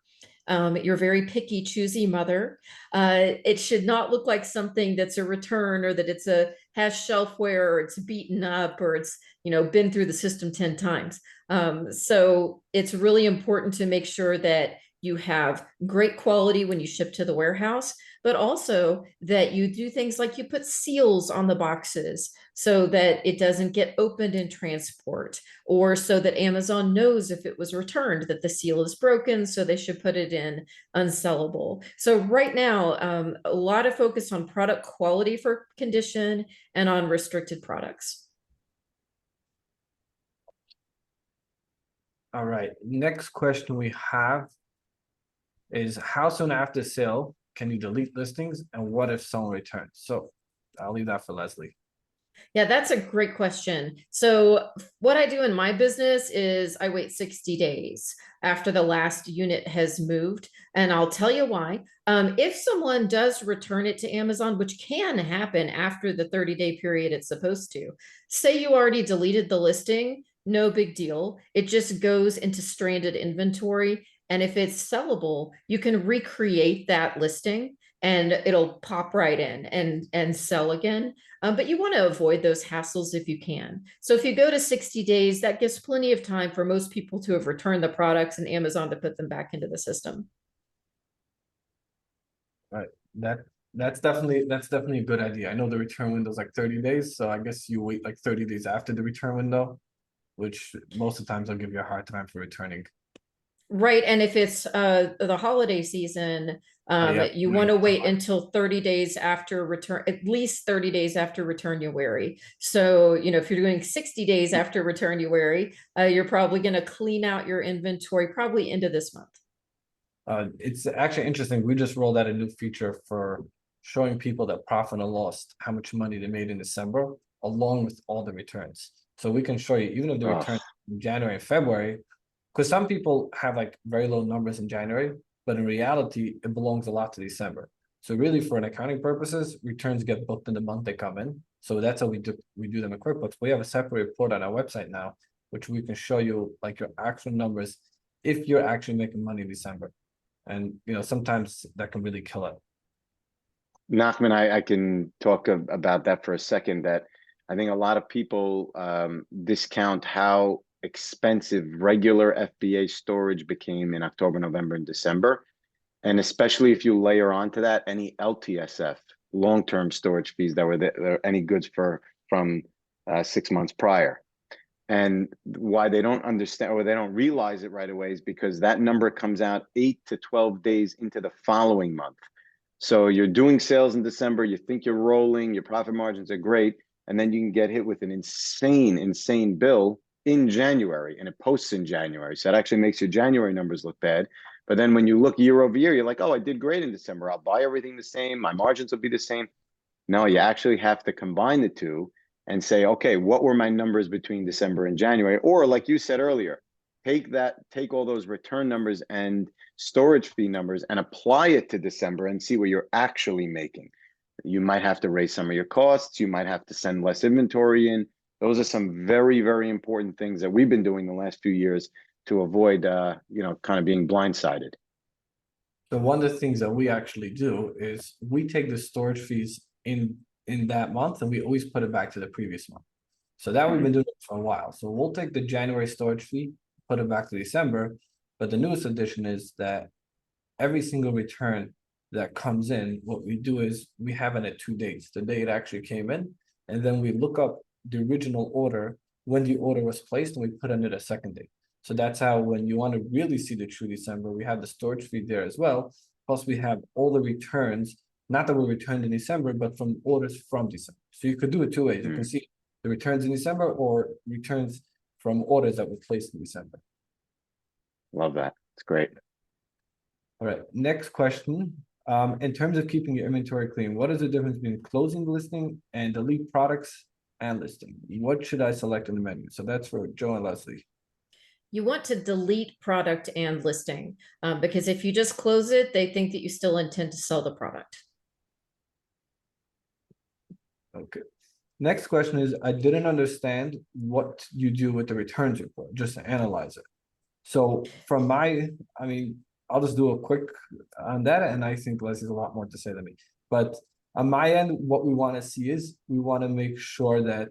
Your very picky, choosy mother. It should not look like something that's a return or that has shelfware or it's beaten up or it's been through the system 10 times. So it's really important to make sure that you have great quality when you ship to the warehouse, but also that you do things like you put seals on the boxes so that it doesn't get opened in transport, or so that Amazon knows if it was returned that the seal is broken, so they should put it in unsellable. So right now, a lot of focus on product quality for condition and on restricted products. All right, next question we have is how soon after sale can you delete listings, and what if someone returns? So I'll leave that for Leslie. Yeah, that's a great question. So what I do in my business is I wait 60 days after the last unit has moved. And I'll tell you why. If someone does return it to Amazon, which can happen after the 30-day period it's supposed to, say you already deleted the listing, no big deal. It just goes into stranded inventory. And if it's sellable, you can recreate that listing and it'll pop right in and sell again. But you want to avoid those hassles if you can. So if you go to 60 days, that gives plenty of time for most people to have returned the products and Amazon to put them back into the system. Right. That's definitely a good idea. I know the return window is like 30 days, so I guess you wait like 30 days after the return window, which most of the times I'll give you a hard time for returning. Right. And if it's the holiday season, you want to wait until 30 days after return, at least 30 days after return-uary. So, if you're doing 60 days after return-uary, you're probably going to clean out your inventory probably into this month. It's actually interesting. We just rolled out a new feature for showing people that profit and loss, how much money they made in December, along with all the returns. So we can show you, even if the return in January and February, because some people have like very low numbers in January, but in reality, it belongs a lot to December. So really, for an accounting purposes, returns get booked in the month they come in. So that's how we do them in QuickBooks. We have a separate report on our website now, which we can show you like your actual numbers if you're actually making money in December. And sometimes that can really kill it. Nachman, I can talk about that for a second. That I think a lot of people discount how expensive regular FBA storage became in October, November, and December. And especially if you layer onto that any LTSF, long-term storage fees that were there, any goods from 6 months prior. And why they don't understand or they don't realize it right away is because that number comes out 8 to 12 days into the following month. So you're doing sales in December, you think you're rolling, your profit margins are great, and then you can get hit with an insane bill in January, and it posts in January. So that actually makes your January numbers look bad. But then when you look year over year, you're like, oh, I did great in December. I'll buy everything the same. My margins will be the same. No, you actually have to combine the two and say, okay, what were my numbers between December and January? Or like you said earlier, take all those return numbers and storage fee numbers and apply it to December and see what you're actually making. You might have to raise some of your costs. You might have to send less inventory in. Those are some very, very important things that we've been doing the last few years to avoid, kind of being blindsided. So one of the things that we actually do is we take the storage fees in that month and we always put it back to the previous month. So that we've been doing it for a while. So we'll take the January storage fee, put it back to December. But the newest addition is that every single return that comes in, what we do is we have it at 2 dates, the day it actually came in, and then we look up the original order when the order was placed and we put in it a second date. So that's how when you want to really see the true December, we have the storage fee there as well. Plus we have all the returns, not that were returned in December, but from orders from December. So you could do it 2 ways. You can see the returns in December or returns from orders that were placed in December. Love that. It's great. All right, next question. In terms of keeping your inventory clean, what is the difference between closing the listing and delete products and listing? What should I select in the menu? So that's for Joe and Leslie. You want to delete product and listing because if you just close it, they think that you still intend to sell the product. Okay. Next question is, I didn't understand what you do with the returns report, just to analyze it. So from I'll just do a quick on that, and I think Leslie's a lot more to say than me. But on my end, what we want to see is we want to make sure that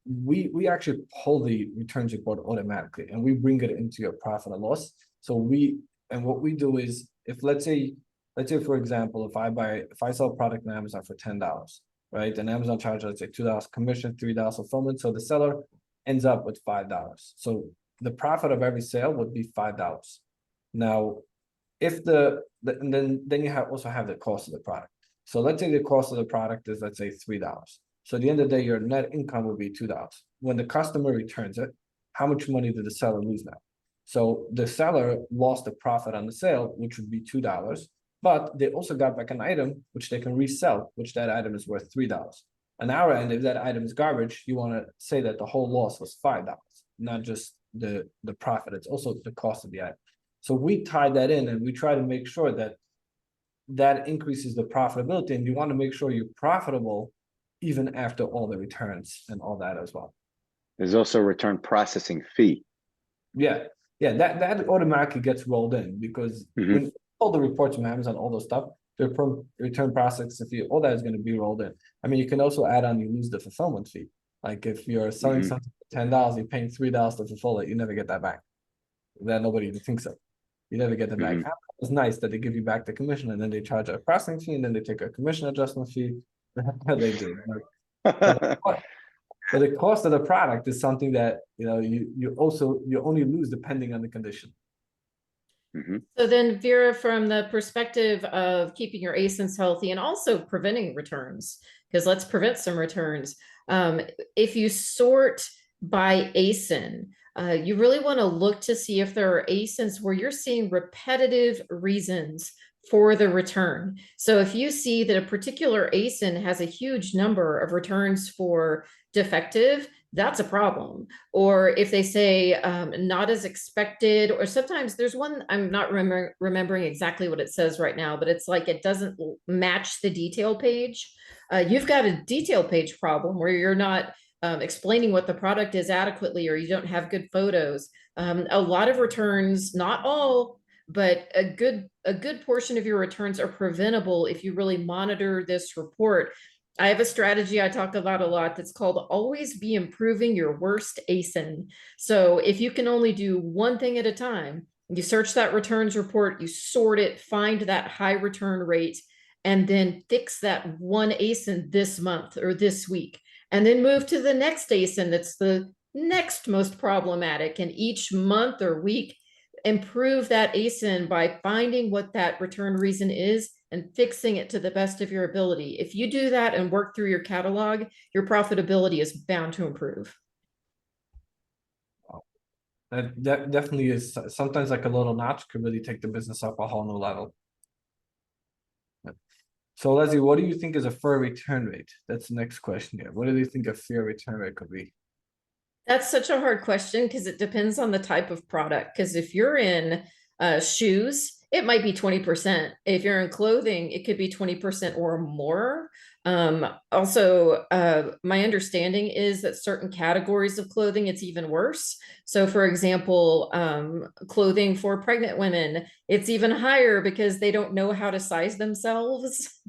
we actually pull the returns report automatically, and we bring it into your profit and loss. So we And what we do is, if let's say for example, if I sell a product on Amazon for $10, right? And Amazon charges, let's say, $2 commission, $3 fulfillment. So the seller ends up with $5. So the profit of every sale would be $5. Now, if and then you also have the cost of the product. So let's say the cost of the product is, let's say, $3. So at the end of the day, your net income would be $2. When the customer returns it, how much money did the seller lose now? So the seller lost the profit on the sale, which would be $2, but they also got back an item which they can resell, which that item is worth $3. On our end, if that item is garbage, you want to say that the whole loss was $5, not just the profit. It's also the cost of the item. So we tie that in, and we try to make sure that increases the profitability, and you want to make sure you're profitable even after all the returns and all that as well. There's also a return processing fee. Yeah, that automatically gets rolled in, because when all the reports from Amazon, all those stuff, the return processing fee, all that is going to be rolled in. I mean, you can also add on, you lose the fulfillment fee. Like if you're selling something for $10, you're paying $3 to fulfill it, you never get that back. That nobody even thinks of. You never get them back. It's nice that they give you back the commission, and then they charge a processing fee, and then they take a commission adjustment fee. They do. But the cost of the product is something that you only lose depending on the condition. So then, Vera, from the perspective of keeping your ASINs healthy and also preventing returns, because let's prevent some returns. If you sort by ASIN, you really want to look to see if there are ASINs where you're seeing repetitive reasons for the return. So if you see that a particular ASIN has a huge number of returns for defective, that's a problem. Or if they say not as expected, or sometimes there's one, I'm not remembering exactly what it says right now, but it's like it doesn't match the detail page. You've got a detail page problem where you're not explaining what the product is adequately, or you don't have good photos. A lot of returns, not all, but a good portion of your returns are preventable if you really monitor this report. I have a strategy I talk about a lot that's called always be improving your worst ASIN. So if you can only do one thing at a time, you search that returns report, you sort it, find that high return rate, and then fix that one ASIN this month or this week, and then move to the next ASIN that's the next most problematic. And each month or week, improve that ASIN by finding what that return reason is and fixing it to the best of your ability. If you do that and work through your catalog, your profitability is bound to improve. That definitely is. Sometimes like a little notch could really take the business up a whole new level. So Leslie, what do you think is a fair return rate? That's the next question here. What do you think a fair return rate could be? That's such a hard question because it depends on the type of product. Because if you're in shoes, it might be 20%. If you're in clothing, it could be 20% or more. Also, my understanding is that certain categories of clothing, it's even worse. So for example, clothing for pregnant women, it's even higher because they don't know how to size themselves.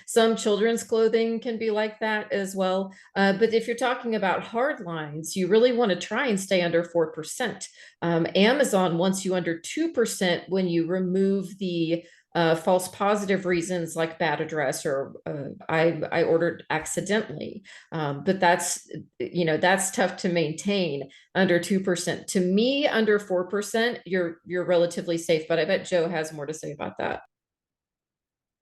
Some children's clothing can be like that as well. But if you're talking about hard lines, you really want to try and stay under 4%. Amazon wants you under 2% when you remove the false positive reasons like bad address or I ordered accidentally. But that's tough to maintain under 2%. To me, under 4%, you're relatively safe. But I bet Joe has more to say about that.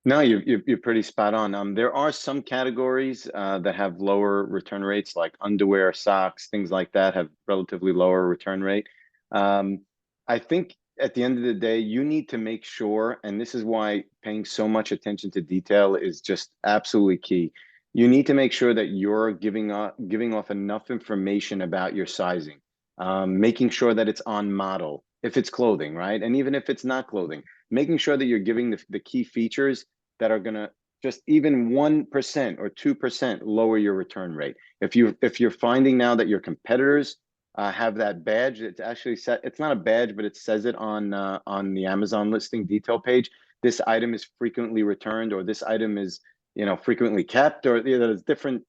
No, you're pretty spot on. There are some categories that have lower return rates, like underwear, socks, things like that have relatively lower return rate. I think at the end of the day, you need to make sure, and this is why paying so much attention to detail is just absolutely key. You need to make sure that you're giving off enough information about your sizing, making sure that it's on model, if it's clothing, right? And even if it's not clothing, making sure that you're giving the key features that are going to just even 1% or 2% lower your return rate. If you're finding now that your competitors have that badge, it's actually set, it's not a badge, but it says it on the Amazon listing detail page. This item is frequently returned, or this item is frequently kept, or there's different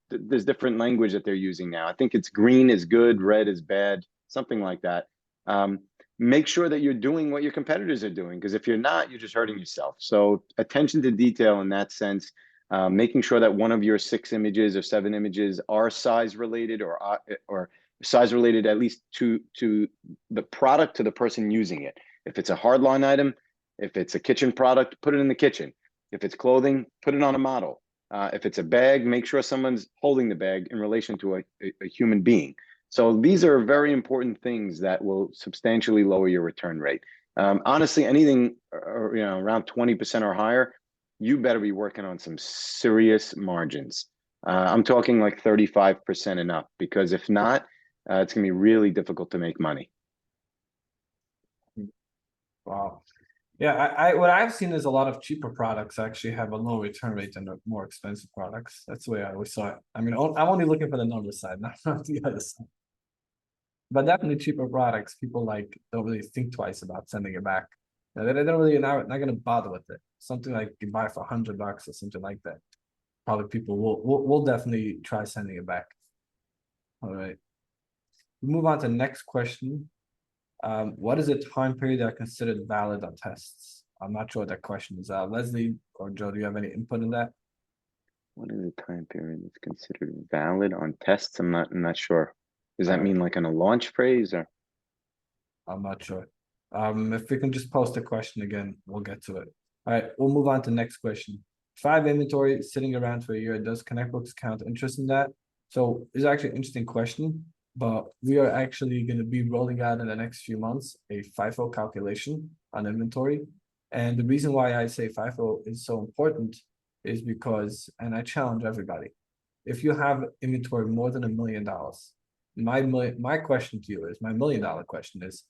language that they're using now. I think it's green is good, red is bad, something like that. make sure that you're doing what your competitors are doing, because if you're not, you're just hurting yourself. So attention to detail in that sense, making sure that one of your 6 images or 7 images are size related, or size related at least to the product, to the person using it. If it's a hardline item, if it's a kitchen product, put it in the kitchen. If it's clothing, put it on a model. If it's a bag, make sure someone's holding the bag in relation to a human being. So these are very important things that will substantially lower your return rate. Honestly, anything around 20% or higher, you better be working on some serious margins. I'm talking like 35% and up, because if not, it's gonna be really difficult to make money. Wow. Yeah, I what I've seen is a lot of cheaper products actually have a low return rate than the more expensive products. That's the way I always saw it. I mean, I'm only looking for the number side, not the other side. But definitely cheaper products, people like don't really think twice about sending it back. They don't really not gonna bother with it. Something like you buy for $100 or something like that. Probably people will definitely try sending it back. All right. We move on to the next question. What is the time period that are considered valid on tests? I'm not sure what that question is. Leslie or Joe, do you have any input in that? What is the time period that's considered valid on tests? I'm not sure. Does that mean like on a launch phase, or? I'm not sure. If we can just post the question again, we'll get to it. All right, we'll move on to the next question. 5 inventory sitting around for a year. Does ConnectBooks count interest in that? So it's actually an interesting question, but we are actually going to be rolling out in the next few months a FIFO calculation on inventory. And the reason why I say FIFO is so important is because, and I challenge everybody, if you have inventory more than $1 million, my question to you is, my $1 million question is,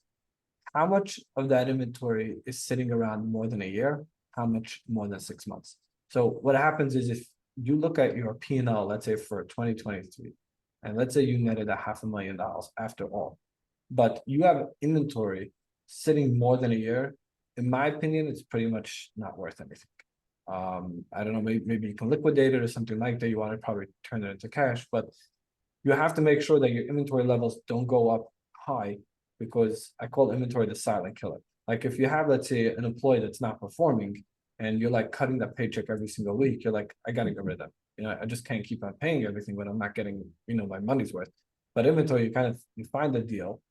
how much of that inventory is sitting around more than a year? How much more than 6 months? So what happens is, if you look at your P&L, let's say for 2023, and let's say you netted $500,000 after all, but you have inventory sitting more than a year, in my opinion, it's pretty much not worth anything. I don't know, maybe you can liquidate it or something like that. You want to probably turn it into cash, but you have to make sure that your inventory levels don't go up high, because I call inventory the silent killer. Like if you have, let's say, an employee that's not performing and you're like cutting that paycheck every single week, you're like, I got to get rid of them. You know, I just can't keep on paying everything when I'm not getting, my money's worth. But inventory, you find the deal.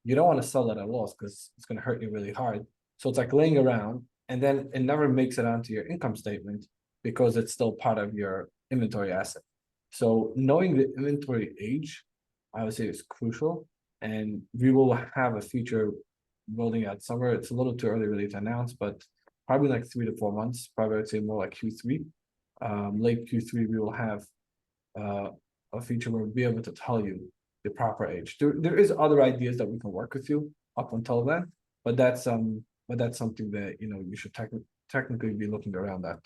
You don't want to sell it at a loss because it's going to hurt you really hard. So it's like laying around, and then it never makes it onto your income statement because it's still part of your inventory asset. So knowing the inventory age, I would say, is crucial. And we will have a feature rolling out somewhere. It's a little too early really to announce, but probably like 3 to 4 months. Probably I'd say more like Q3. Late Q3, we will have a feature where we'll be able to tell you the proper age. There is other ideas that we can work with you up until then, but that's something that you should technically be looking around that.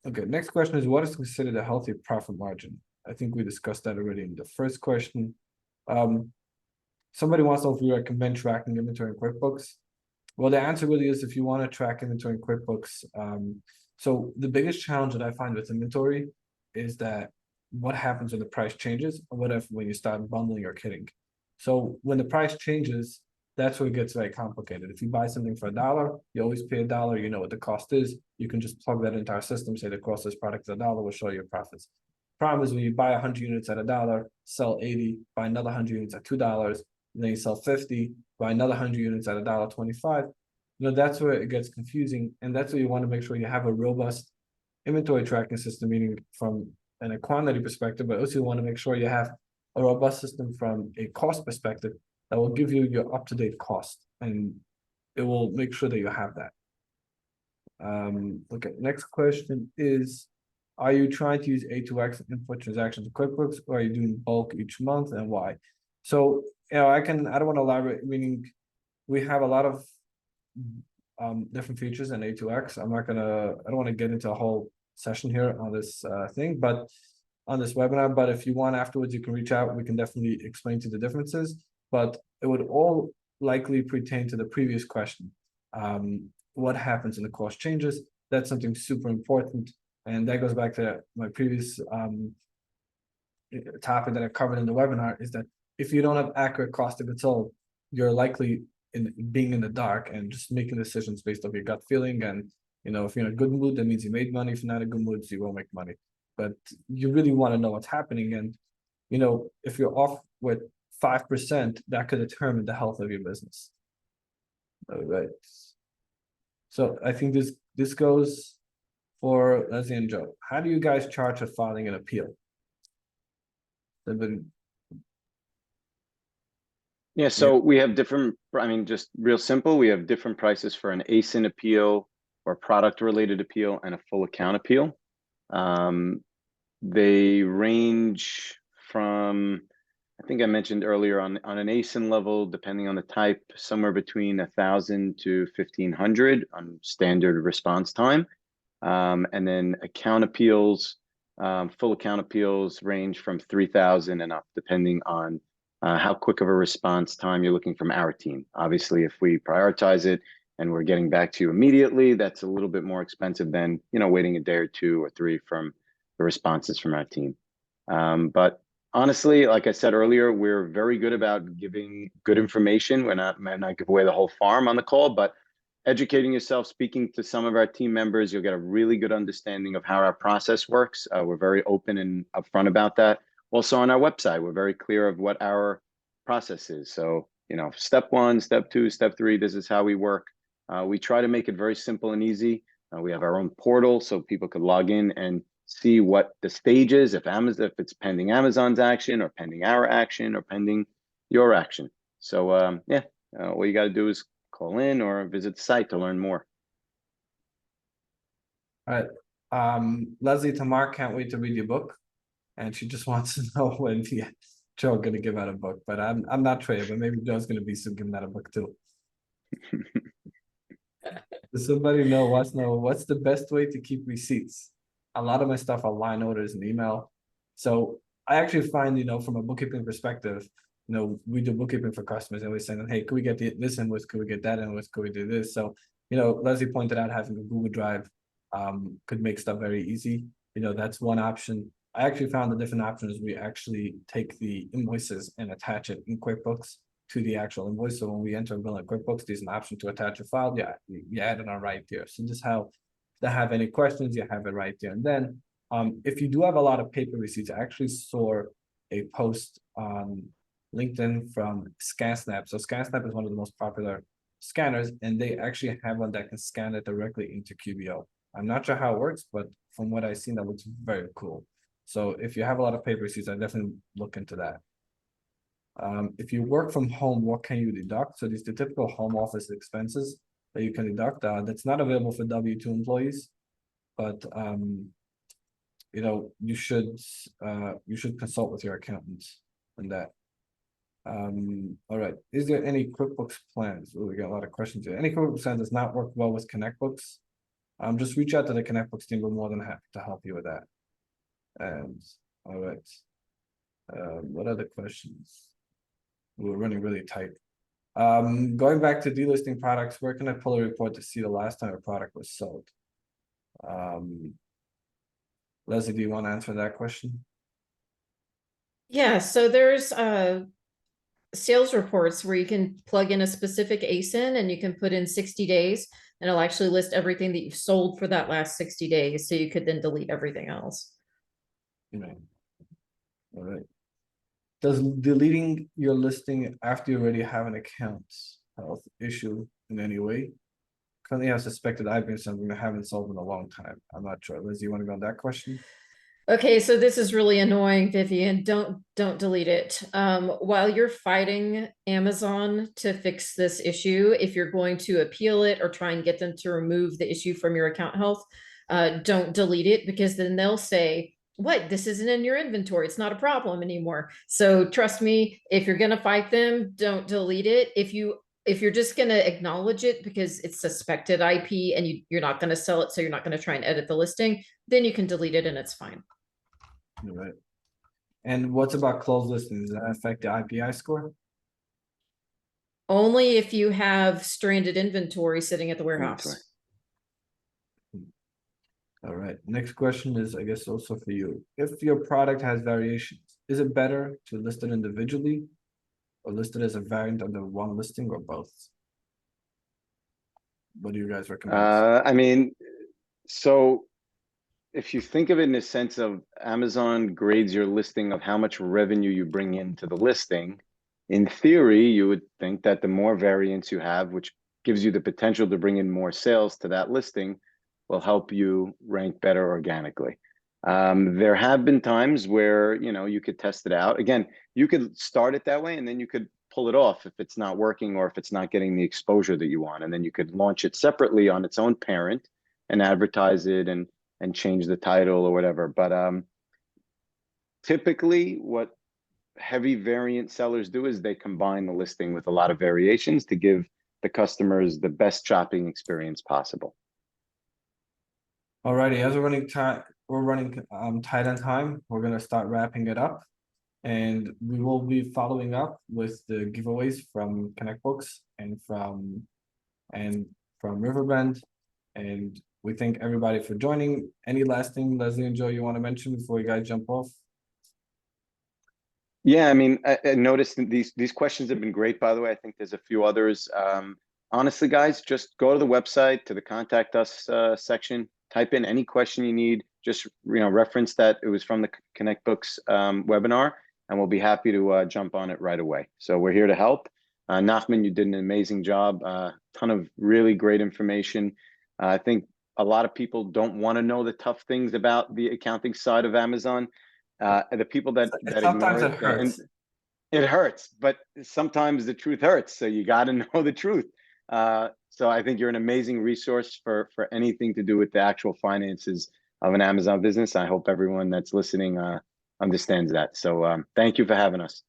Okay, next question is, what is considered a healthy profit margin? I think we discussed that already in the first question. Somebody wants to know if we recommend tracking inventory in QuickBooks. Well, the answer really is, if you want to track inventory in QuickBooks. So the biggest challenge that I find with inventory is that what happens when the price changes, or what if when you start bundling or kitting. So when the price changes, that's where it gets very complicated. If you buy something for $1, you always pay $1. You know what the cost is. You can just plug that into our system, say the cost of this product is $1. We'll show you your profits. Problem is, when you buy 100 units at $1, sell 80, buy another 100 units at $2, then you sell 50, buy another 100 units at $1.25. That's where it gets confusing, and that's where you want to make sure you have a robust inventory tracking system, meaning from a quantity perspective, but also you want to make sure you have a robust system from a cost perspective that will give you your up-to-date cost, and it will make sure that you have that. Okay, next question is, are you trying to use A2X input transactions in QuickBooks, or are you doing bulk each month, and why? So, I don't want to elaborate, meaning we have a lot of different features in A2X. I don't want to get into a whole session here on this thing, but on this webinar, but if you want afterwards, you can reach out. We can definitely explain to the differences, but it would all likely pertain to the previous question. What happens in the cost changes? That's something super important. And that goes back to my previous topic that I covered in the webinar, is that if you don't have accurate cost of goods sold, you're likely in being in the dark and just making decisions based off your gut feeling. And if you're in a good mood, that means you made money. If you're not in a good mood, you won't make money. But you really want to know what's happening. And if you're off with 5%, that could determine the health of your business. All right. So I think this goes for Leslie and Joe. How do you guys charge for filing an appeal? Yeah, so we have different, I mean, just real simple, we have different prices for an ASIN appeal or product related appeal and a full account appeal. They range from, I think I mentioned earlier, on an ASIN level, depending on the type, somewhere between 1,000 to 1,500 on standard response time. And then account appeals, full account appeals range from 3,000 and up, depending on how quick of a response time you're looking from our team. Obviously, if we prioritize it and we're getting back to you immediately, that's a little bit more expensive than waiting a day or 2 or 3 from the responses from our team. But honestly, like I said earlier, we're very good about giving good information. We're not give away the whole farm on the call, but educating yourself, speaking to some of our team members, you'll get a really good understanding of how our process works. We're very open and upfront about that. Also on our website, we're very clear of what our process is. So, step 1, step 2, step 3, this is how we work. We try to make it very simple and easy. We have our own portal so people could log in and see what the stage is, if it's pending Amazon's action or pending our action or pending your action. So all you got to do is call in or visit the site to learn more. All right. Leslie Tamar can't wait to read your book. And she just wants to know when Joe going to give out a book. But I'm not Trey, but maybe Joe's going to be soon giving out a book too. Does somebody wants to know what's the best way to keep receipts? A lot of my stuff are line orders and email. So I actually find, from a bookkeeping perspective, we do bookkeeping for customers and we're saying, hey, could we get this invoice? Could we get that invoice? Could we do this? So, Leslie pointed out having a Google Drive could make stuff very easy. That's one option. I actually found the different options. We actually take the invoices and attach it in QuickBooks to the actual invoice. So when we enter a bill in QuickBooks, there's an option to attach a file. Yeah, you add it on right there. So just how to have any questions, you have it right there. And then if you do have a lot of paper receipts, I actually saw a post on LinkedIn from ScanSnap. So ScanSnap is one of the most popular scanners, and they actually have one that can scan it directly into QBO. I'm not sure how it works, but from what I've seen, that looks very cool. So if you have a lot of paper receipts, I definitely look into that. If you work from home, what can you deduct? So these are the typical home office expenses that you can deduct. That's not available for W-2 employees, but you should consult with your accountants on that. All right. Is there any QuickBooks plans? Oh, we got a lot of questions here. Any QuickBooks plan does not work well with ConnectBooks? Just reach out to the ConnectBooks team. We're more than happy to help you with that. And all right. What other questions? We're running really tight. Going back to delisting products, where can I pull a report to see the last time a product was sold? Leslie, do you want to answer that question? Yeah, so there's sales reports where you can plug in a specific ASIN and you can put in 60 days and it'll actually list everything that you've sold for that last 60 days. So you could then delete everything else. Right. All right. Does deleting your listing after you already have an account health issue in any way? Currently, I suspected I've been something I haven't solved in a long time. I'm not sure. Liz, you want to go on that question? Okay, so this is really annoying, Vivian. Don't delete it. While you're fighting Amazon to fix this issue, if you're going to appeal it or try and get them to remove the issue from your account health, don't delete it, because then they'll say, what, this isn't in your inventory, it's not a problem anymore. So trust me, if you're gonna fight them, don't delete it. If you're just gonna acknowledge it because it's suspected IP and you're not gonna sell it, so you're not gonna try and edit the listing, then you can delete it and it's fine. All right. And what's about closed listings? Does that affect the IPI score? Only if you have stranded inventory sitting at the warehouse. All right. Next question is, I guess, also for you. If your product has variations, is it better to list it individually or listed as a variant under one listing, or both? What do you guys recommend? I mean, so if you think of it in the sense of Amazon grades your listing of how much revenue you bring into the listing, in theory, you would think that the more variants you have, which gives you the potential to bring in more sales to that listing, will help you rank better organically. There have been times where, you know, you could test it out. Again, you could start it that way and then you could pull it off if it's not working or if it's not getting the exposure that you want. And then you could launch it separately on its own parent and advertise it and change the title or whatever. But typically what heavy variant sellers do is they combine the listing with a lot of variations to give the customers the best shopping experience possible. Alrighty, as we're running tight on time, we're gonna start wrapping it up. And we will be following up with the giveaways from Connect Books and from Riverbend. And we thank everybody for joining. Any last thing, Leslie and Joe, you want to mention before you guys jump off? Yeah, I mean, I noticed that these questions have been great, by the way. I think there's a few others. Honestly, guys, just go to the website, to the contact us section, type in any question you need, just reference that it was from the Connect Books webinar, and we'll be happy to jump on it right away. So we're here to help. Nachman, you did an amazing job. Ton of really great information. I think a lot of people don't want to know the tough things about the accounting side of Amazon. The people that Sometimes ignore it hurts. It hurts, but sometimes the truth hurts. So you got to know the truth. So I think you're an amazing resource for anything to do with the actual finances of an Amazon business. I hope everyone that's listening understands that. So thank you for having us.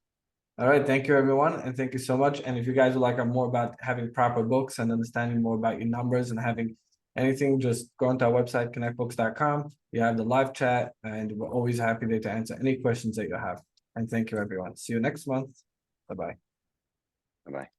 All right, thank you everyone, and thank you so much. And if you guys would like more about having proper books and understanding more about your numbers and having anything, just go onto our website, connectbooks.com. You have the live chat, and we're always happy there to answer any questions that you have. And thank you everyone. See you next month. Bye-bye. Bye-bye.